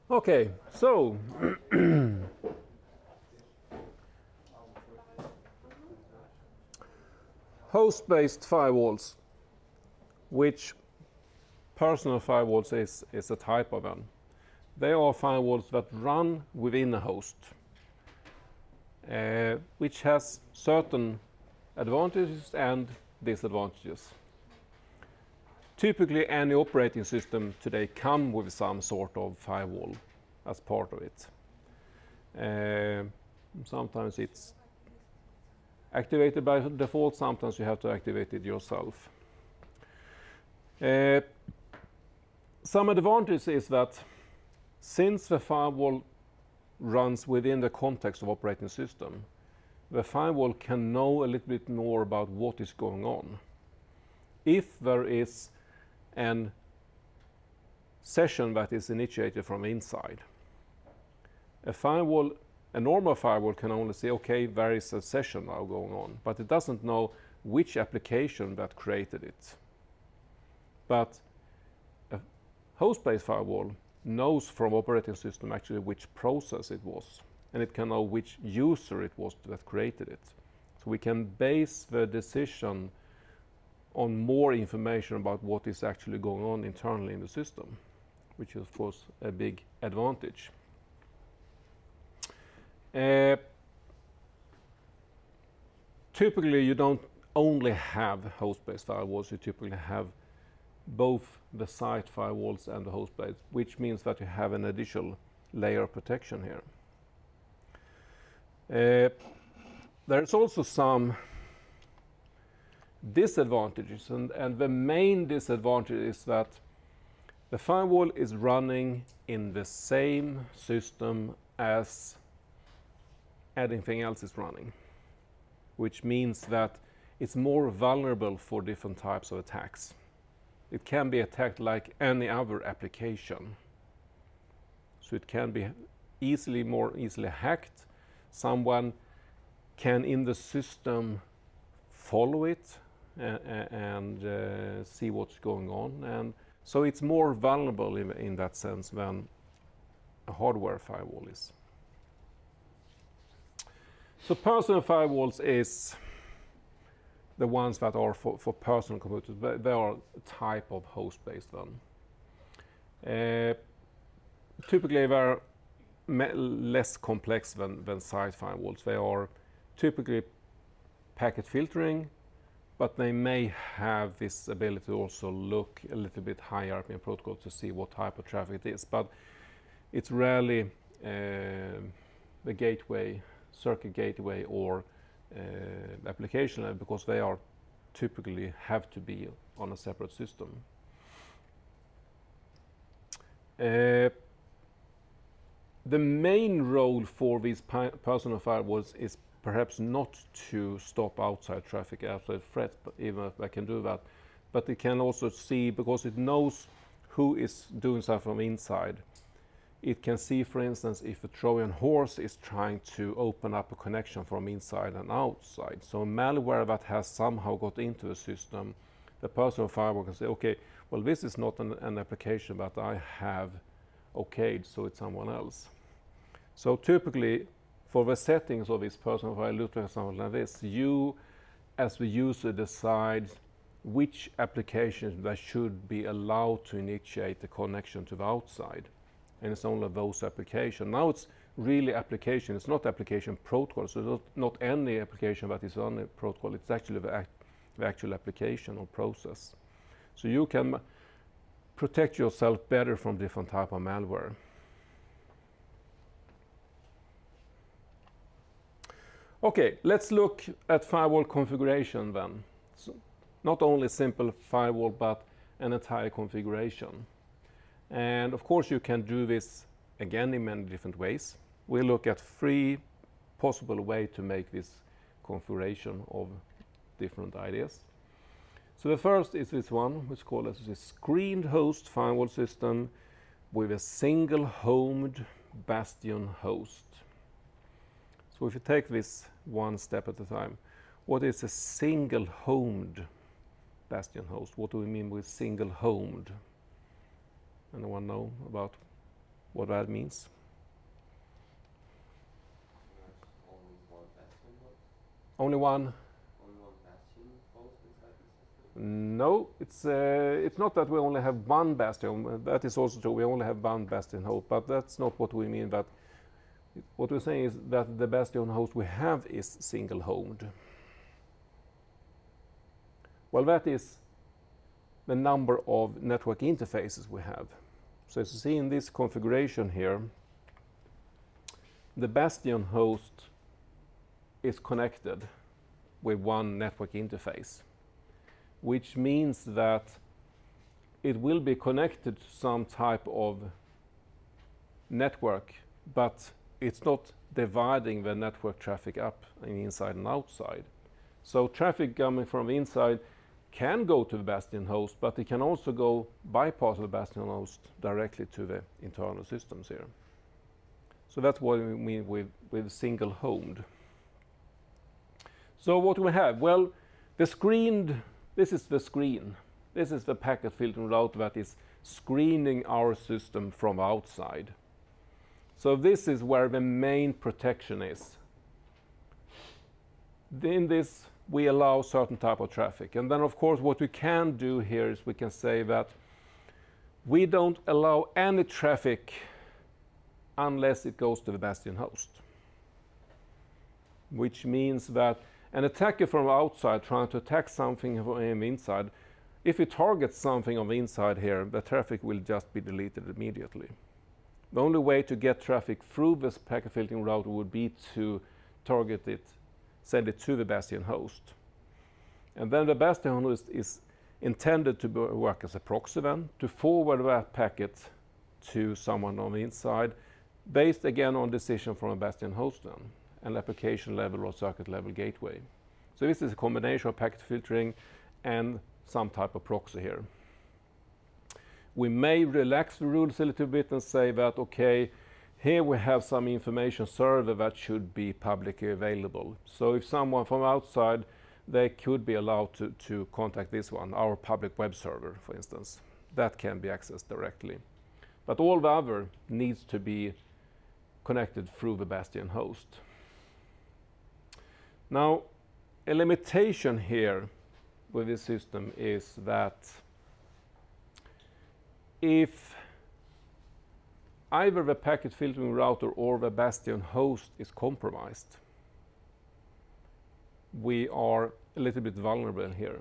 Okay, so host-based firewalls, which personal firewalls is a type of them. They are firewalls that run within a host, which has certain advantages and disadvantages. Typically, any operating system today comes with some sort of firewall as part of it. Sometimes it's activated by default, sometimes you have to activate it yourself. Some advantages is that since the firewall runs within the context of operating system, the firewall can know a little bit more about what is going on. If there is a session that is initiated from inside, a normal firewall can only say, okay, there is a session now going on, but it doesn't know which application that created it. But a host-based firewall knows from operating system actually which process it was, and it can know which user it was that created it. So we can base the decision on more information about what is actually going on internally in the system, which is of course a big advantage. Typically you don't only have host-based firewalls, you typically have both the site firewalls and the host-based, which means that you have an additional layer of protection here. There's also some disadvantages, and the main disadvantage is that the firewall is running in the same system as anything else is running, which means that it's more vulnerable for different types of attacks. It can be attacked like any other application. So it can be more easily hacked. Someone can in the system follow it and see what's going on. And so it's more vulnerable in that sense than a hardware firewall is. So personal firewalls is the ones that are for personal computers. They are a type of host-based one. Typically they are less complex than site firewalls. They are typically packet filtering, but they may have this ability to also look a little bit higher up in protocol to see what type of traffic it is. But it's rarely the gateway, circuit gateway, or application level, because they are typically have to be on a separate system. The main role for these personal firewalls is perhaps not to stop outside traffic, outside threats, but even if they can do that. But it can also see, because it knows who is doing stuff from inside, it can see, for instance, if a Trojan horse is trying to open up a connection from inside and outside. So malware that has somehow got into a system, the personal firewall can say, okay, well, this is not an application that I have okayed, so it's someone else. So typically, for the settings of this personal firewall, look like something like this. You, as the user, decide which applications that should be allowed to initiate the connection to the outside. And it's only those applications. Now it's really application, it's not application protocol, so it's not any application that is on a protocol, it's actually the actual application or process. So you can protect yourself better from different type of malware. Okay, let's look at firewall configuration then. So not only simple firewall, but an entire configuration. And of course you can do this again in many different ways. We'll look at 3 possible ways to make this configuration of different ideas. So the first is this one, which is called as a screened host firewall system with a single homed bastion host. So if you take this one step at a time, what is a single homed bastion host? What do we mean with single homed? Anyone know about what that means? Only one? Only one bastion host inside the system? No, it's not that we only have one bastion. That is also true. We only have one bastion host, but that's not what we mean. That what we're saying is that the bastion host we have is single homed. Well, that is the number of network interfaces we have. So as you see in this configuration here, the bastion host is connected with one network interface, which means that it will be connected to some type of network, but it's not dividing the network traffic up in inside and outside. So traffic coming from the inside can go to the bastion host, but it can also go bypass the bastion host directly to the internal systems here. So that's what we mean with single homed. So what do we have? Well, the screened, this is the screen. This is the packet filtering router that is screening our system from outside. So this is where the main protection is. In this, we allow certain type of traffic. And then, of course, what we can do here is we can say that we don't allow any traffic unless it goes to the bastion host. Which means that an attacker from outside trying to attack something from inside, if it targets something on the inside here, the traffic will just be deleted immediately. The only way to get traffic through this packet filtering router would be to target it, send it to the bastion host. And then the bastion host is intended to work as a proxy then, to forward that packet to someone on the inside, based again on decision from a bastion host then, an application level or circuit level gateway. So this is a combination of packet filtering and some type of proxy here. We may relax the rules a little bit and say that, okay, here we have some information server that should be publicly available. So if someone from outside, they could be allowed to contact this one, our public web server, for instance. That can be accessed directly. But all the other needs to be connected through the bastion host. Now, a limitation here with this system is that if either the packet filtering router or the bastion host is compromised, we are a little bit vulnerable here.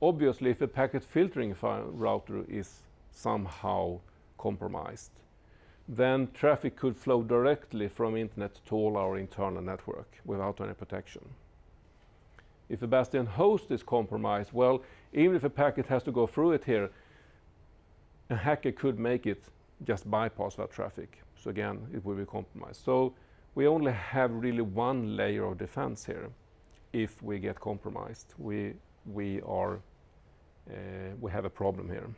Obviously, if the packet filtering router is somehow compromised, then traffic could flow directly from internet to all our internal network without any protection. If the bastion host is compromised, well, even if a packet has to go through it here, a hacker could make it just bypass that traffic. So again, it will be compromised. So we only have really one layer of defense here. If we get compromised, we have a problem here.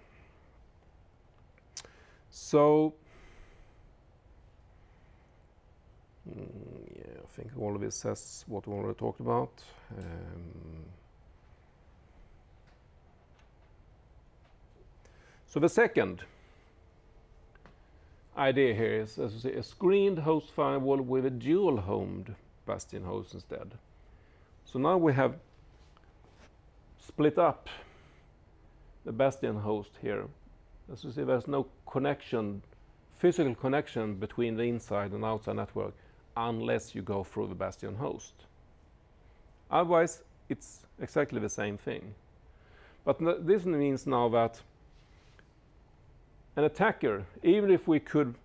So Yeah, I think all of this says what we already talked about. So the second idea here is, as you say, a screened host firewall with a dual-homed bastion host instead. So now we have split up the bastion host here. As you see, there's no connection, physical connection between the inside and outside network unless you go through the bastion host. Otherwise, it's exactly the same thing. But this means now that an attacker, even if we could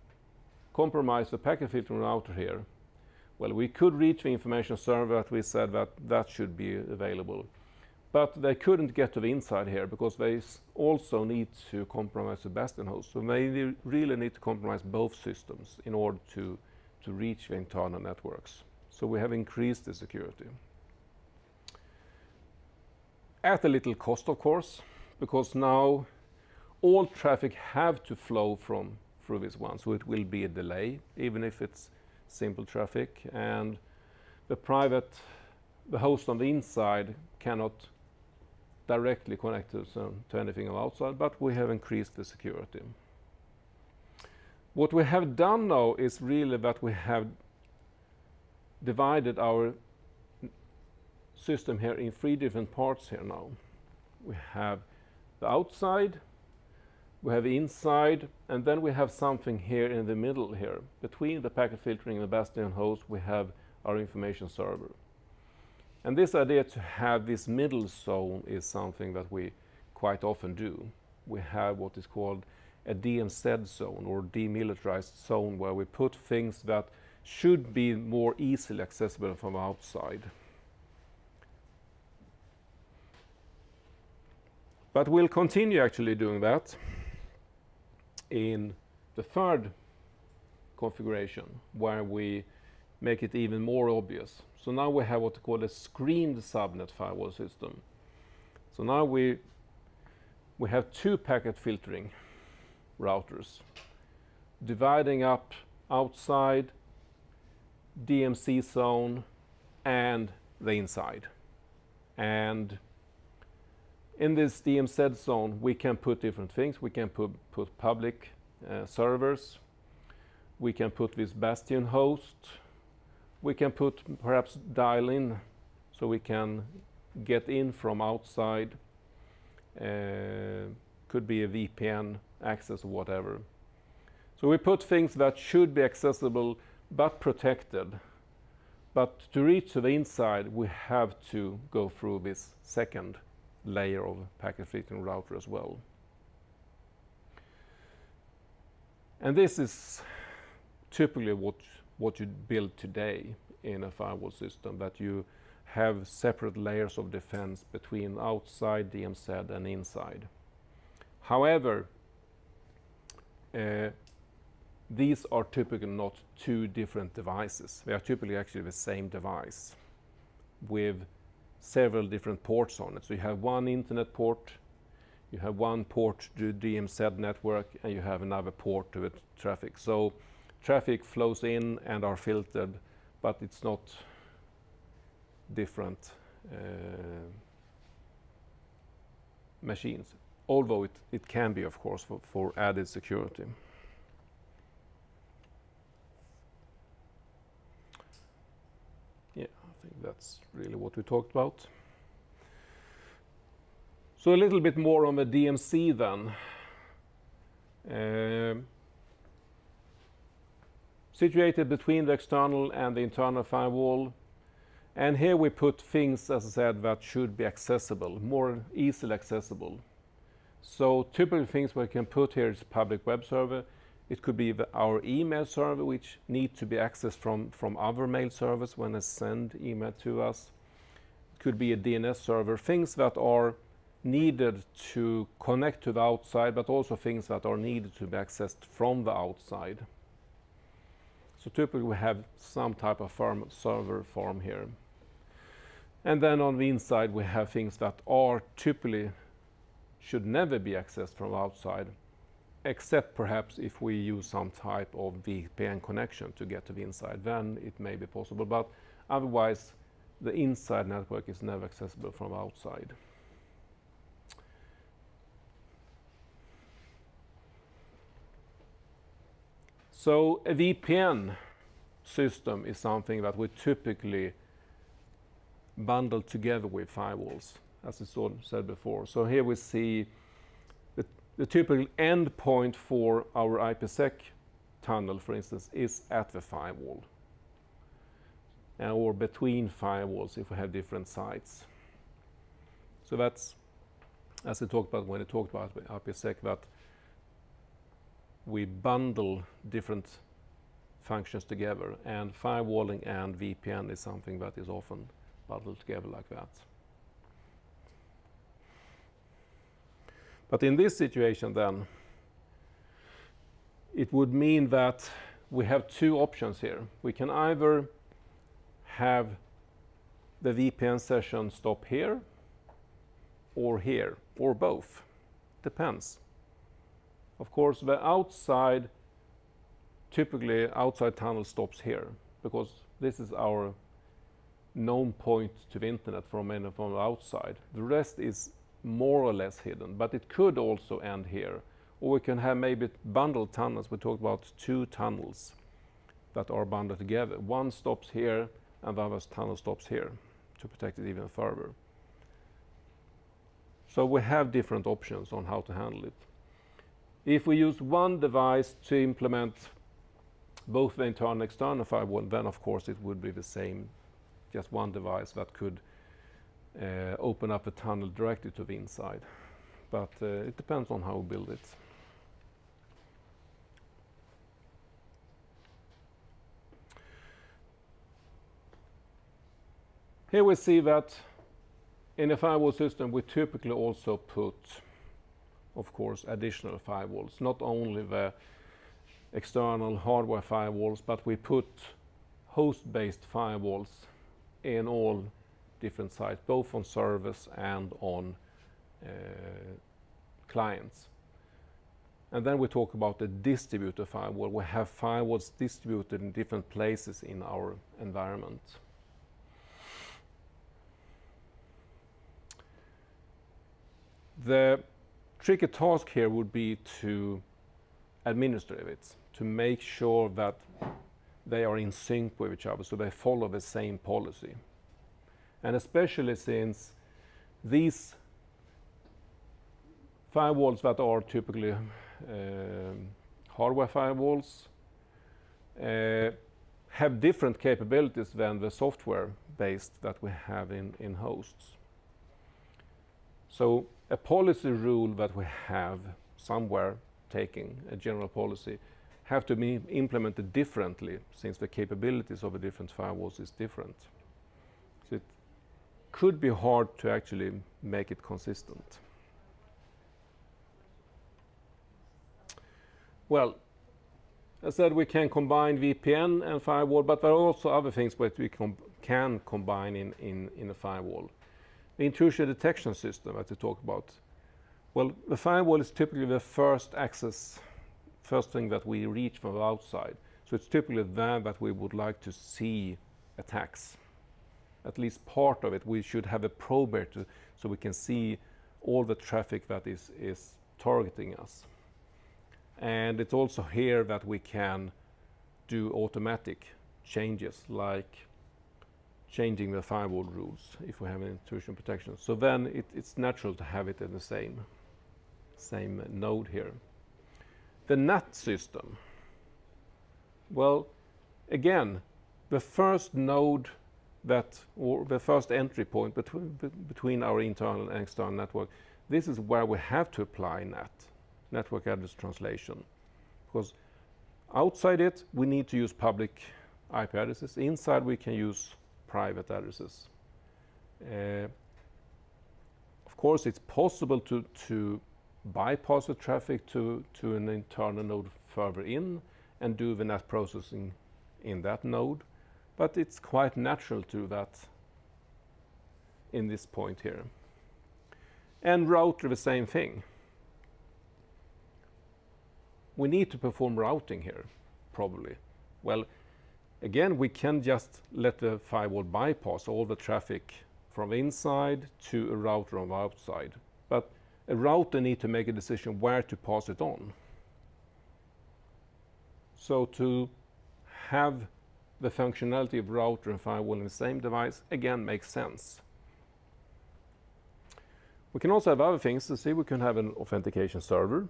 compromise the packet filtering router here, well, we could reach the information server that we said that should be available. But they couldn't get to the inside here because they also need to compromise the bastion host. So they really need to compromise both systems in order to reach the internal networks. So we have increased the security. At a little cost, of course, because now all traffic have to flow through this one. So it will be a delay, even if it's simple traffic. And the host on the inside cannot directly connect to anything outside, but we have increased the security. What we have done now is really that we have divided our system here in 3 different parts here now. We have the outside, we have the inside, and then we have something here in the middle here. Between the packet filtering and the bastion host, we have our information server. And this idea to have this middle zone is something that we quite often do. We have what is called a DMZ zone or demilitarized zone, where we put things that should be more easily accessible from outside. But we'll continue actually doing that in the third configuration, where we make it even more obvious. So now we have what we call a screened subnet firewall system. So now we have 2 packet filtering routers, dividing up outside, DMZ zone, and the inside. And in this DMZ zone, we can put different things. We can put public servers. We can put this bastion host. We can put perhaps dial in, so we can get in from outside. Could be a VPN access or whatever. So we put things that should be accessible but protected. But to reach to the inside, we have to go through this second layer of packet filtering router as well. And this is typically what you build today in a firewall system, that you have separate layers of defense between outside DMZ and inside. However, these are typically not 2 different devices. They are typically actually the same device with several different ports on it. So you have one internet port, you have one port to the DMZ network, and you have another port to the traffic. So traffic flows in and are filtered, but it's not different machines, although it can be, of course, for added security. Yeah, I think that's really what we talked about. So a little bit more on the DMZ then. Situated between the external and the internal firewall. And here we put things, as I said, that should be accessible, more easily accessible. So typical things we can put here is public web server. It could be our email server, which need to be accessed from other mail servers when they send email to us. It could be a DNS server, things that are needed to connect to the outside, but also things that are needed to be accessed from the outside. So typically we have some type of server farm here. And then on the inside we have things that are typically should never be accessed from outside, except perhaps if we use some type of VPN connection to get to the inside, then it may be possible, but otherwise the inside network is never accessible from outside. So a VPN system is something that we typically bundle together with firewalls, as I said before. So here we see the typical endpoint for our IPsec tunnel, for instance, is at the firewall, or between firewalls if we have different sites. So that's, as I talked about when I talked about IPsec, that we bundle different functions together, and firewalling and VPN is something that is often bundled together like that. But in this situation then, it would mean that we have two options here. We can either have the VPN session stop here, or both. Depends. Of course, the outside, typically outside tunnel stops here, because this is our known point to the internet from the outside. The rest is more or less hidden, but it could also end here. Or we can have maybe bundled tunnels. We talked about two tunnels that are bundled together. One stops here and the other tunnel stops here to protect it even further. So we have different options on how to handle it. If we use one device to implement both the internal and external firewall, then of course it would be the same, just one device that could open up a tunnel directly to the inside. But it depends on how we build it. Here we see that in a firewall system we typically also put, of course, additional firewalls, not only the external hardware firewalls, but we put host-based firewalls in all different sites, both on servers and on clients. And then we talk about the distributed firewall. We have firewalls distributed in different places in our environment. The tricky task here would be to administer it, to make sure that they are in sync with each other, so they follow the same policy. And especially since these firewalls that are typically hardware firewalls have different capabilities than the software-based that we have in hosts. So a policy rule that we have somewhere taking, a general policy, have to be implemented differently since the capabilities of the different firewalls is different. So it could be hard to actually make it consistent. Well, as I said, we can combine VPN and firewall, but there are also other things that we can combine in a firewall. The intrusion detection system that we talk about. Well, the firewall is typically the first thing that we reach from the outside. So it's typically there that we would like to see attacks. At least part of it, we should have a probe so we can see all the traffic that is targeting us. And it's also here that we can do automatic changes, like changing the firewall rules if we have an intrusion protection. So then it's natural to have it in the same node here. The NAT system. Well, again, the first node or the first entry point between our internal and external network, this is where we have to apply NAT, network address translation. Because outside it, we need to use public IP addresses. Inside, we can use private addresses. Of course, it's possible to bypass the traffic to an internal node further in and do the NAT processing in that node, but it's quite natural to do that in this point here. And router, the same thing. we need to perform routing here, probably. Well, again, we can just let the firewall bypass all the traffic from inside to a router on the outside. But a router needs to make a decision where to pass it on. So to have the functionality of router and firewall in the same device, again, makes sense. We can also have other things to see. We can have an authentication server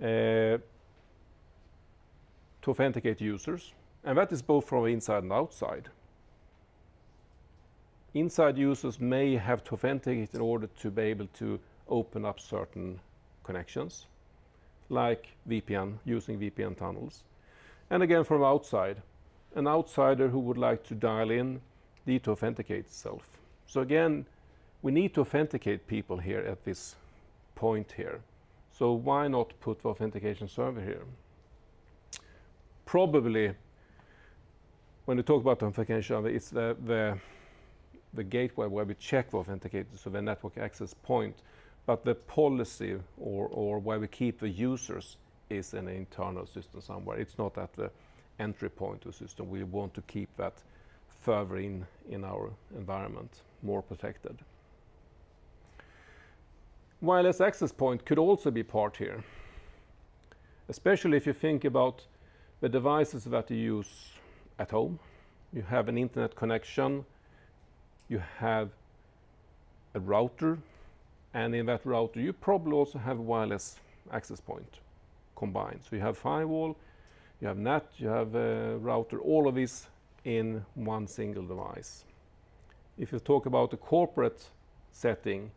to authenticate users. And that is both from inside and outside. Inside users may have to authenticate in order to be able to open up certain connections, like VPN, using VPN tunnels. And again, from outside, an outsider who would like to dial in need to authenticate itself. So again, we need to authenticate people here at this point here. So why not put the authentication server here? Probably, when we talk about authentication server, it's the gateway where we check the authenticator, so the network access point. But the policy or where we keep the users is an internal system somewhere. It's not at the entry point of the system. We want to keep that further in our environment, more protected. Wireless access point could also be part here, especially if you think about the devices that you use at home. You have an internet connection, you have a router, and in that router you probably also have a wireless access point combined. So you have firewall, you have NAT, you have a router, all of this in one single device. If you talk about a corporate setting,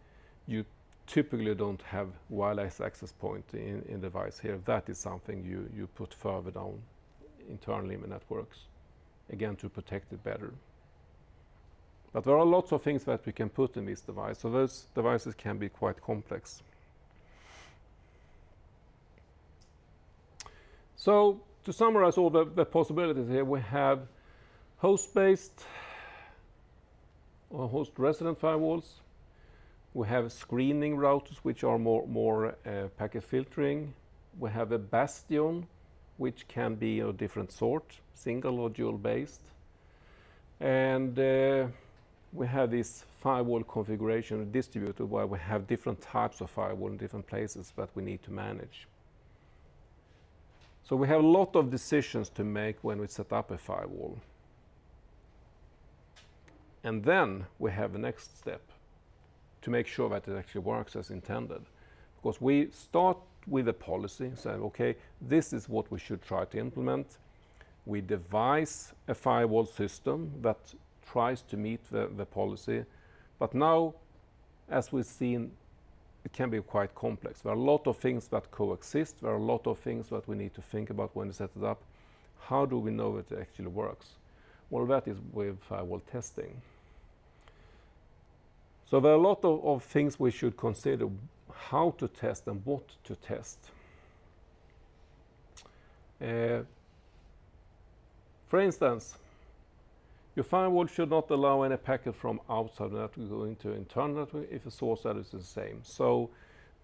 you typically don't have wireless access point in device here. That is something you put further down internally in the networks, again to protect it better. But there are lots of things that we can put in this device, so those devices can be quite complex. So to summarize all the possibilities here, we have host-based or host resident firewalls. We have screening routers, which are more packet filtering. We have a bastion, which can be of different sort, single or dual based. And we have this firewall configuration distributed where we have different types of firewall in different places that we need to manage. So we have a lot of decisions to make when we set up a firewall. And then we have the next step to make sure that it actually works as intended. Because we start with a policy, say, okay, this is what we should try to implement. We devise a firewall system that tries to meet the policy. But now, as we've seen, it can be quite complex. There are a lot of things that coexist. There are a lot of things that we need to think about when we set it up. How do we know that it actually works? Well, that is with firewall testing. So there are a lot of things we should consider how to test and what to test. For instance, your firewall should not allow any packet from outside the network to go into internal network if the source address is the same. So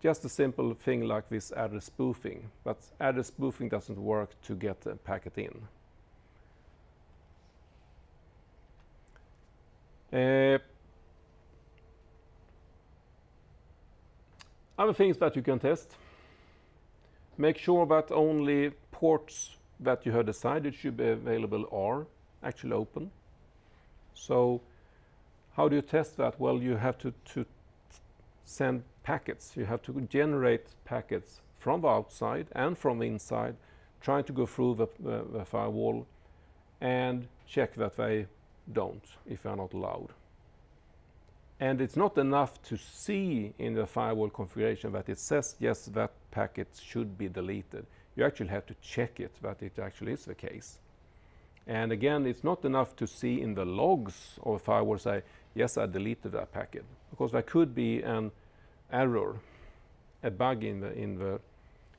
just a simple thing like this address spoofing, but address spoofing doesn't work to get a packet in. Other things that you can test. Make sure that only ports that you have decided should be available are actually open. So how do you test that? Well, you have to send packets. You have to generate packets from the outside and from the inside, trying to go through the firewall and check that they don't, if they are not allowed. And it's not enough to see in the firewall configuration that it says, yes, that packet should be deleted. You actually have to check it, that it actually is the case. And again, it's not enough to see in the logs of a firewall say, yes, I deleted that packet. Because there could be an error, a bug in the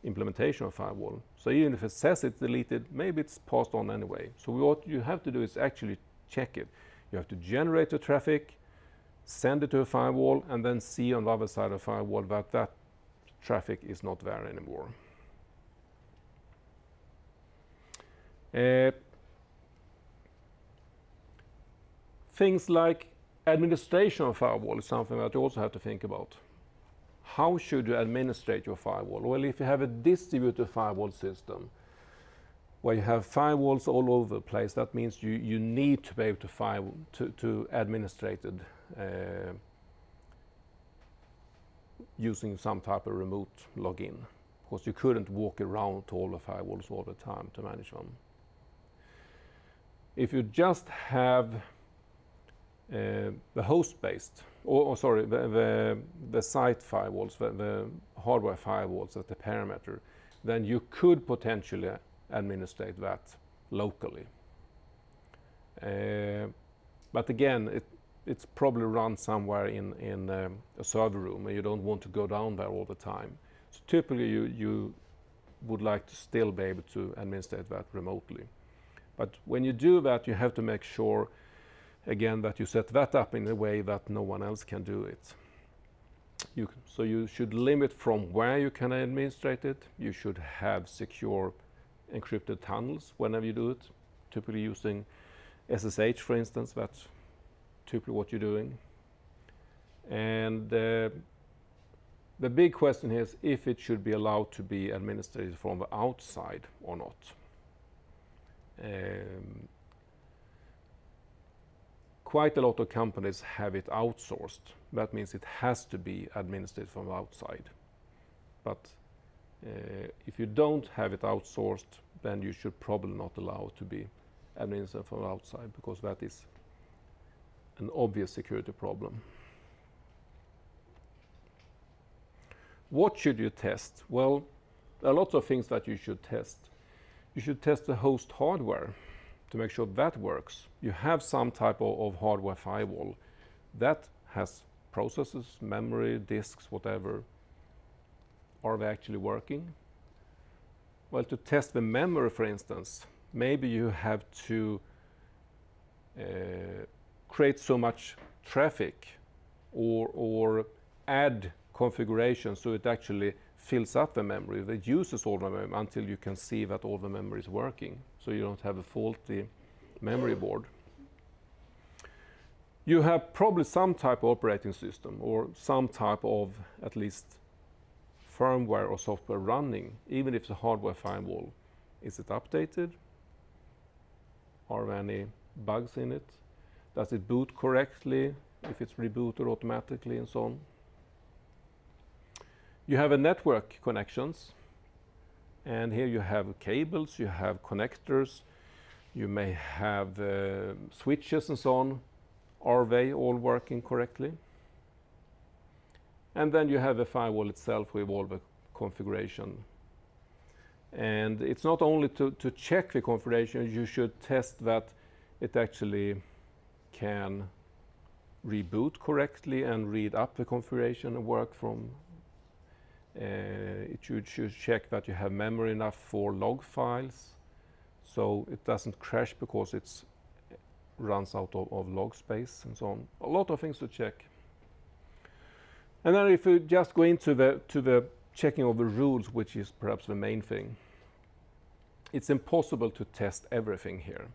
implementation of firewall. So even if it says it's deleted, maybe it's passed on anyway. So what you have to do is actually check it. You have to generate the traffic, send it to a firewall, and then see on the other side of the firewall that that traffic is not there anymore. Things like administration of firewall is something that you also have to think about. How should you administrate your firewall? Well, if you have a distributed firewall system where you have firewalls all over the place, that means you need to be able to administrate it using some type of remote login, because you couldn't walk around to all the firewalls all the time to manage them. If you just have the host-based, or sorry, the site firewalls, the hardware firewalls at the parameter, then you could potentially administrate that locally. But again, it's probably run somewhere in a server room, and you don't want to go down there all the time. So typically you would like to still be able to administrate that remotely. But when you do that, you have to make sure, again, that you set that up in a way that no one else can do it. So you should limit from where you can administrate it. You should have secure encrypted tunnels whenever you do it, typically using SSH, for instance. That's typically what you're doing. And the big question here is if it should be allowed to be administrated from the outside or not. Quite a lot of companies have it outsourced. That means it has to be administered from outside. But if you don't have it outsourced, then you should probably not allow it to be administered from outside, because that is an obvious security problem. What should you test? Well, there are lots of things that you should test. You should test the host hardware to make sure that works. You have some type of hardware firewall that has processors, memory, disks, whatever. Are they actually working? Well, to test the memory, for instance, maybe you have to create so much traffic or add configuration so it actually fills up the memory, that uses all the memory until you can see that all the memory is working, so you don't have a faulty memory board. You have probably some type of operating system or some type of at least firmware or software running, even if the hardware firewall. Is it updated? Are there any bugs in it? Does it boot correctly, if it's rebooted automatically, and so on? You have a network connections, and here you have cables, you have connectors, you may have switches and so on. Are they all working correctly? And then you have the firewall itself with all the configuration. And it's not only to check the configuration, you should test that it actually can reboot correctly and read up the configuration and work from. It should check that you have memory enough for log files, so it doesn't crash because it runs out of log space and so on. A lot of things to check. And then if you just go into the checking of the rules, which is perhaps the main thing, it's impossible to test everything here.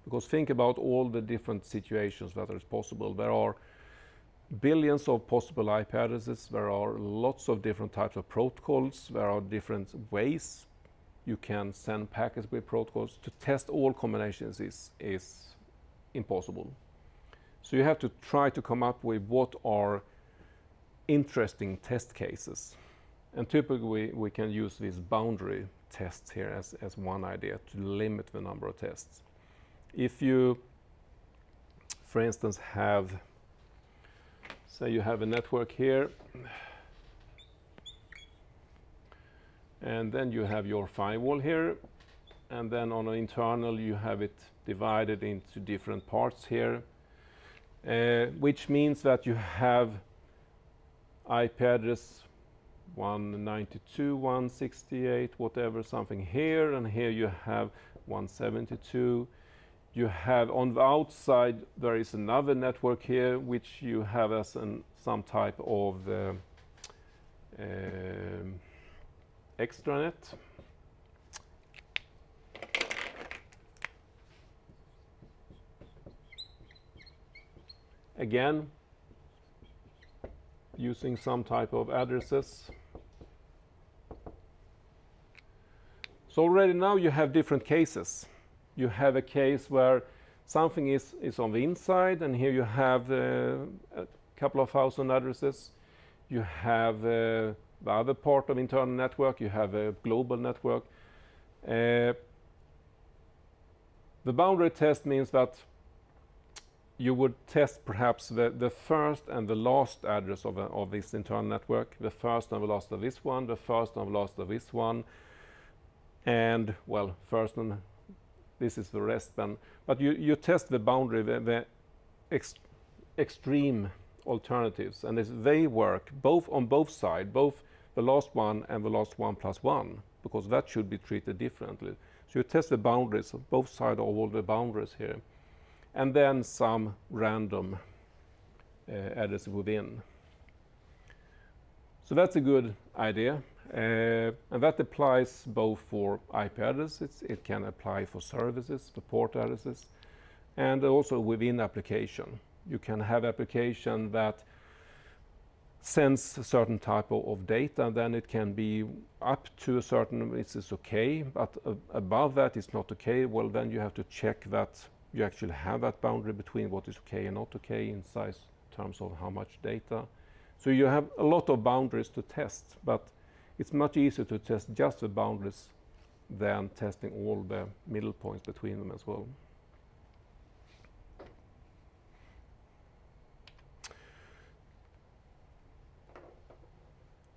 Because think about all the different situations that is possible. There are billions of possible IP addresses. There are lots of different types of protocols. There are different ways you can send packets with protocols. To test all combinations is impossible. So you have to try to come up with what are interesting test cases. And typically we can use these boundary tests here as one idea to limit the number of tests. If you, for instance, have, say you have a network here, and then you have your firewall here, and then on an internal you have it divided into different parts here, which means that you have IP address 192.168, whatever, something here, and here you have 172. You have on the outside, there is another network here, which you have as some type of extranet. again, using some type of addresses. So already now you have different cases. You have a case where something is on the inside, and here you have a couple of thousand addresses. You have the other part of internal network, you have a global network. The boundary test means that you would test perhaps the first and the last address of this internal network, the first and the last of this one, the first and the last of this one, and, well, first and this is the rest then. But you test the boundary, the extreme alternatives, and they work both on both sides, both the last one and the last one plus one, because that should be treated differently. So you test the boundaries of both sides of all the boundaries here, and then some random address within. So that's a good idea, and that applies both for IP addresses, it can apply for services, for port addresses, and also within application. You can have application that sends a certain type of data, and then it can be up to a certain, it is okay, but above that it's not okay. Well, then you have to check that you actually have that boundary between what is okay and not okay in size terms of how much data. So you have a lot of boundaries to test, but it's much easier to test just the boundaries than testing all the middle points between them as well.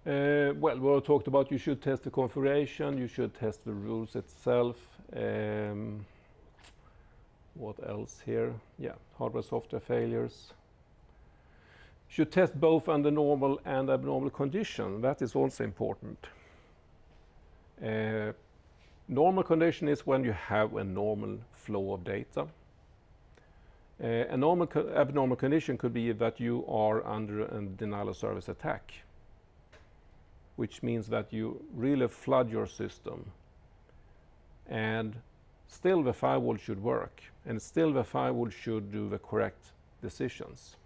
Well, we talked about you should test the configuration, you should test the rules itself. What else here? Yeah, hardware software failures. Should test both under normal and abnormal condition. That is also important. Normal condition is when you have a normal flow of data. A normal abnormal condition could be that you are under a denial of service attack, which means that you really flood your system, and still the firewall should work, and still the firewall should do the correct decisions.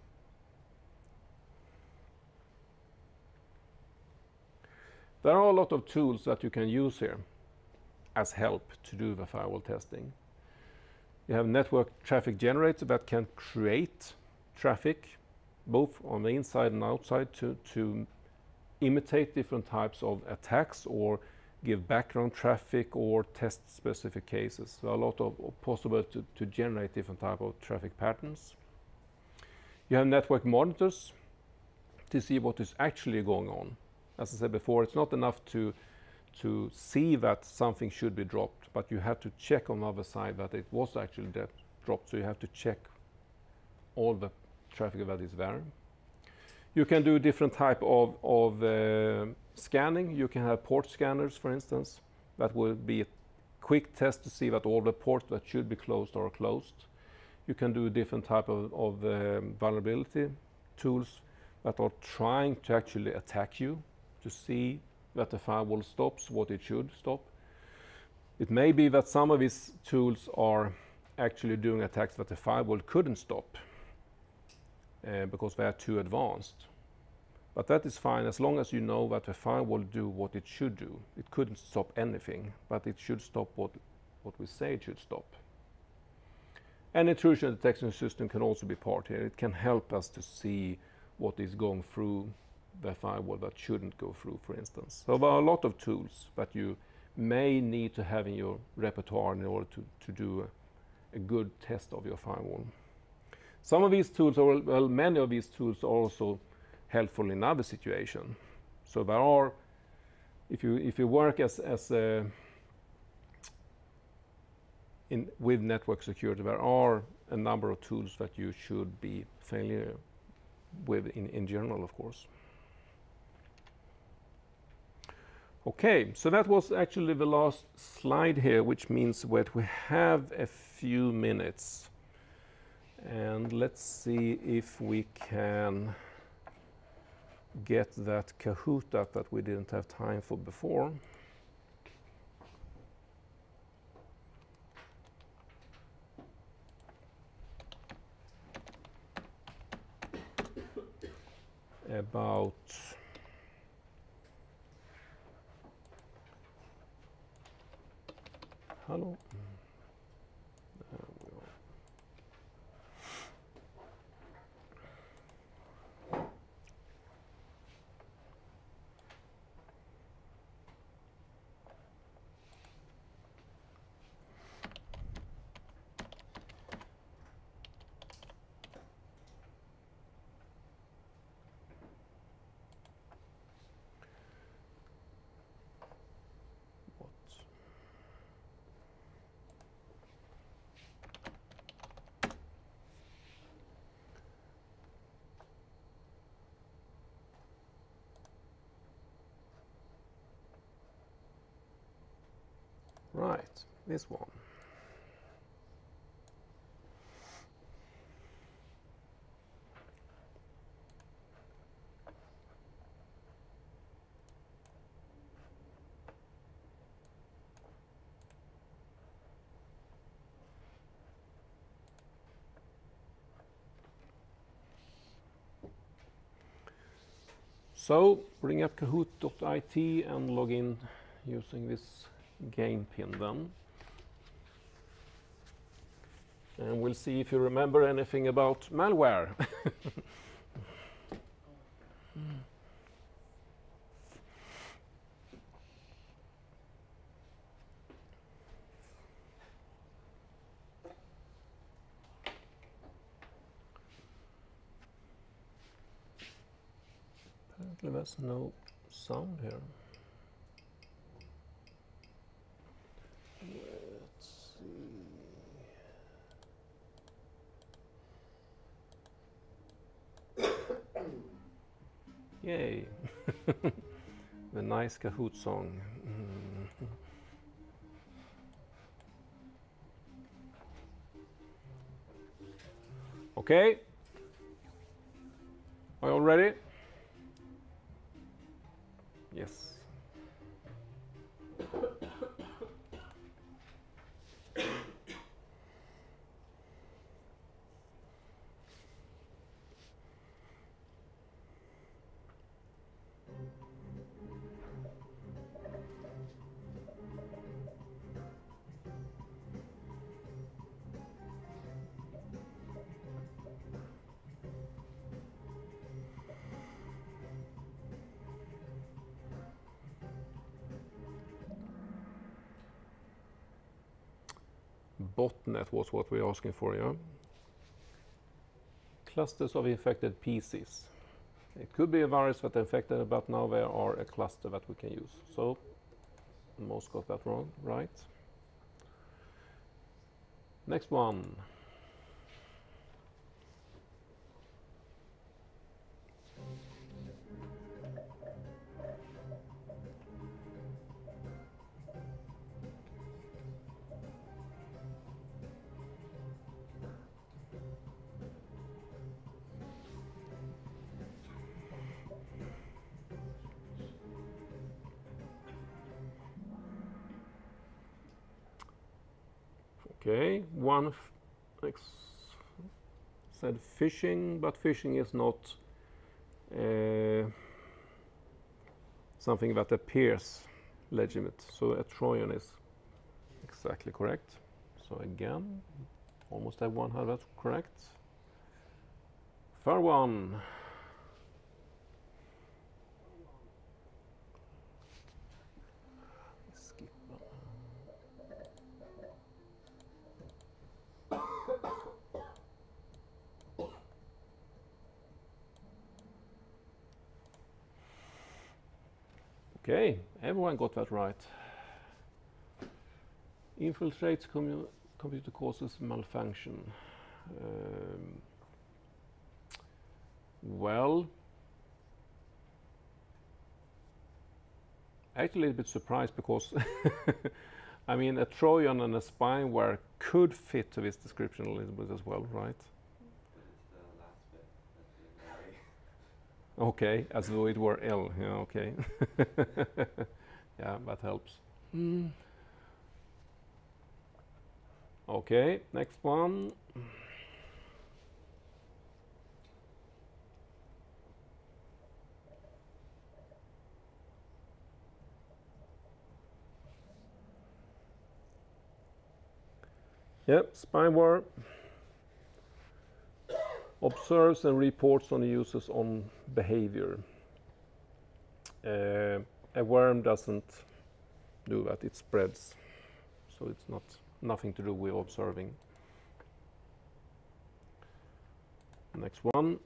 There are a lot of tools that you can use here as help to do the firewall testing. You have network traffic generator that can create traffic both on the inside and outside to imitate different types of attacks or give background traffic or test specific cases. There are a lot of possible to generate different type of traffic patterns. You have network monitors to see what is actually going on. As I said before, it's not enough to see that something should be dropped, but you have to check on the other side that it was actually dropped. So you have to check all the traffic that is there. You can do different type of scanning. You can have port scanners, for instance. That will be a quick test to see that all the ports that should be closed are closed. You can do different type of vulnerability tools that are trying to actually attack you, to see that the firewall stops what it should stop. It may be that some of these tools are actually doing attacks that the firewall couldn't stop because they are too advanced. But that is fine as long as you know that the firewall do what it should do. It couldn't stop anything, but it should stop what we say it should stop. And intrusion detection system can also be part here. It can help us to see what is going through the firewall that shouldn't go through, for instance. So there are a lot of tools that you may need to have in your repertoire in order to do a good test of your firewall. Some of these tools, or well, many of these tools are also helpful in other situations. So there are, if you work with network security, there are a number of tools that you should be familiar with in general, of course. Okay, so that was actually the last slide here, which means that we have a few minutes. And let's see if we can get that Kahoot up that we didn't have time for before. about hello. There we are. Right, this one. So bring up kahoot.it and log in using this game pin then. And we'll see if you remember anything about malware. Apparently there's no sound here. Let's see. Yay! The nice Kahoot song. Okay. Are you all ready? Yes. Botnet was what we're asking for, yeah? Clusters of infected PCs. It could be a virus that infected, but now there are a cluster that we can use. So, most got that wrong, right? Next one. Okay, one said phishing, but phishing is not something that appears legitimate. So a Trojan is exactly correct. So again, almost everyone had that correct. Third one. Skip. Okay, everyone got that right. Infiltrates computer causes malfunction. Well, actually a little bit surprised because I mean a Trojan and a spyware could fit to this description a little bit as well, right? But it's the last bit that they vary. Okay, as though it were L. Yeah, okay. Yeah, that helps. Okay, next one. Yep, spyware observes and reports on the user's own behavior. A worm doesn't do that, it spreads. So it's nothing to do with observing. Next one.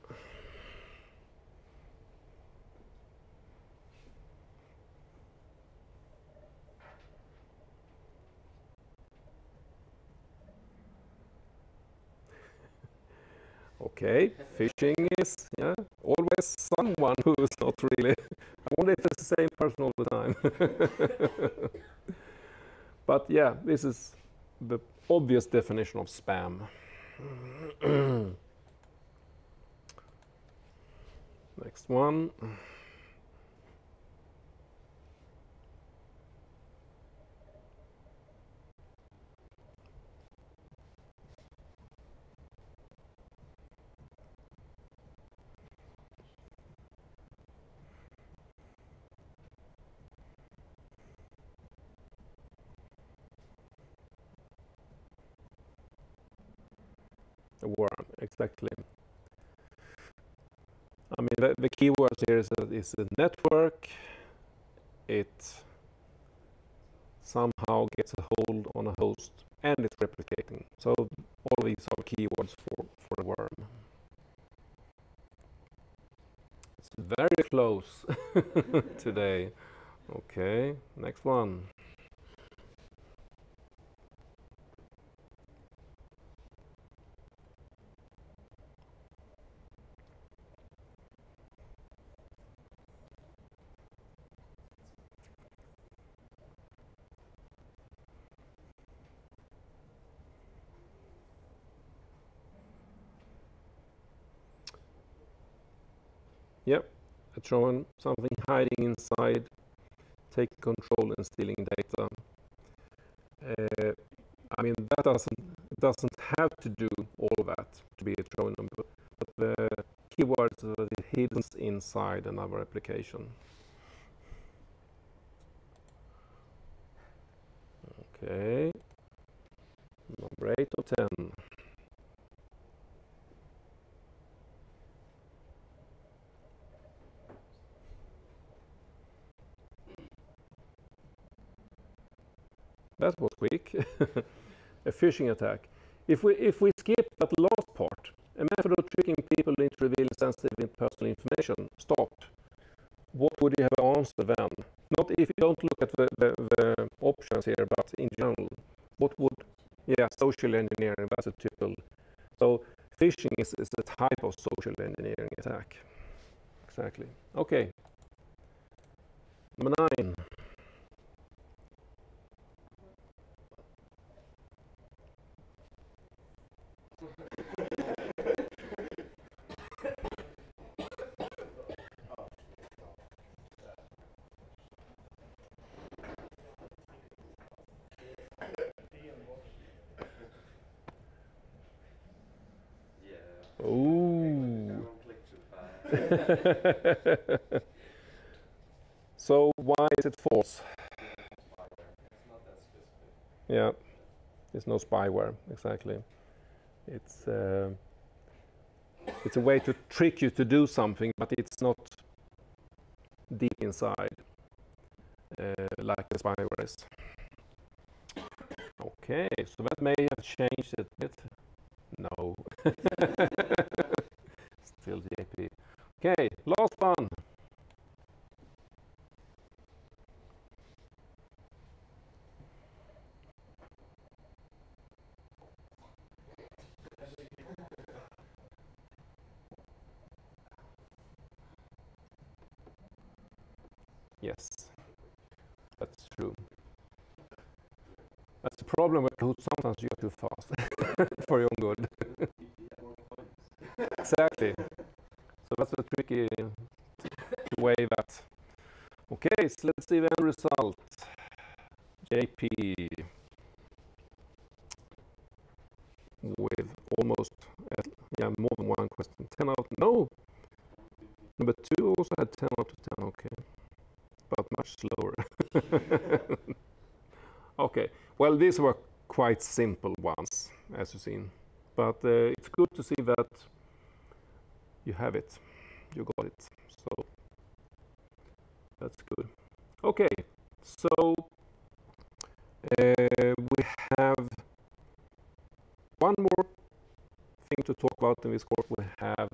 Okay, phishing is always someone who is not really. I wonder if it's the same person all the time. But yeah, this is the obvious definition of spam. Next one. A worm, exactly. I mean, the keywords here is a network. It somehow gets a hold on a host and it's replicating. So all these are keywords for a worm. It's very close today. Okay, next one. Yep, it's showing something hiding inside, taking control and stealing data. I mean, that doesn't have to do all of that to be a Trojan number, but the keywords that it hidden inside another application. Okay, number 8 or 10. That was quick. A phishing attack. If we skip that last part, a method of tricking people into revealing sensitive personal information stopped, what would you have answered then? Not if you don't look at the options here, but in general, what would, social engineering, that's a typical. So phishing is a type of social engineering attack. Exactly. Okay. Number 9. Ooh. So why is it false? It's not that specific. Yeah, it's no spyware, exactly. It's a way to trick you to do something, but it's not deep inside, like the spyware is. Okay, so that may have changed it a bit. No. Still JP. Okay, last one. Yes, that's true. That's the problem with Kahoot. Sometimes you're too fast for your own good. Exactly. So that's a tricky way that. Okay, so let's see the end result. JP with almost more than one question. 10 out. No. Number 2 also had 10 out of 10. Okay, but much slower. Okay. Well, these were quite simple ones. as you've seen. But it's good to see that you have it, you got it. So that's good. Okay, so we have one more thing to talk about in this course. We have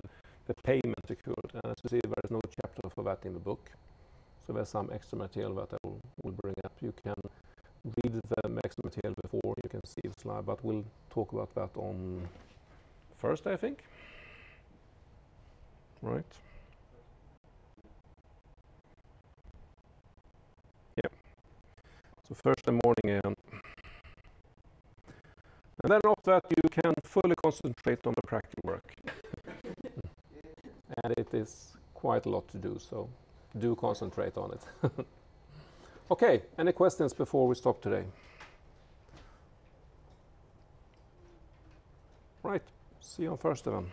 the payment secured, and as you see, there is no chapter for that in the book. So there's some extra material that I will bring up. You can read the extra material before you can see the slide, but we'll talk about that on Thursday, I think. Right? Yeah. So Thursday morning, and then after that you can fully concentrate on the practical work. And it is quite a lot to do, so do concentrate on it. Okay, any questions before we stop today? Right, see you on Thursday then.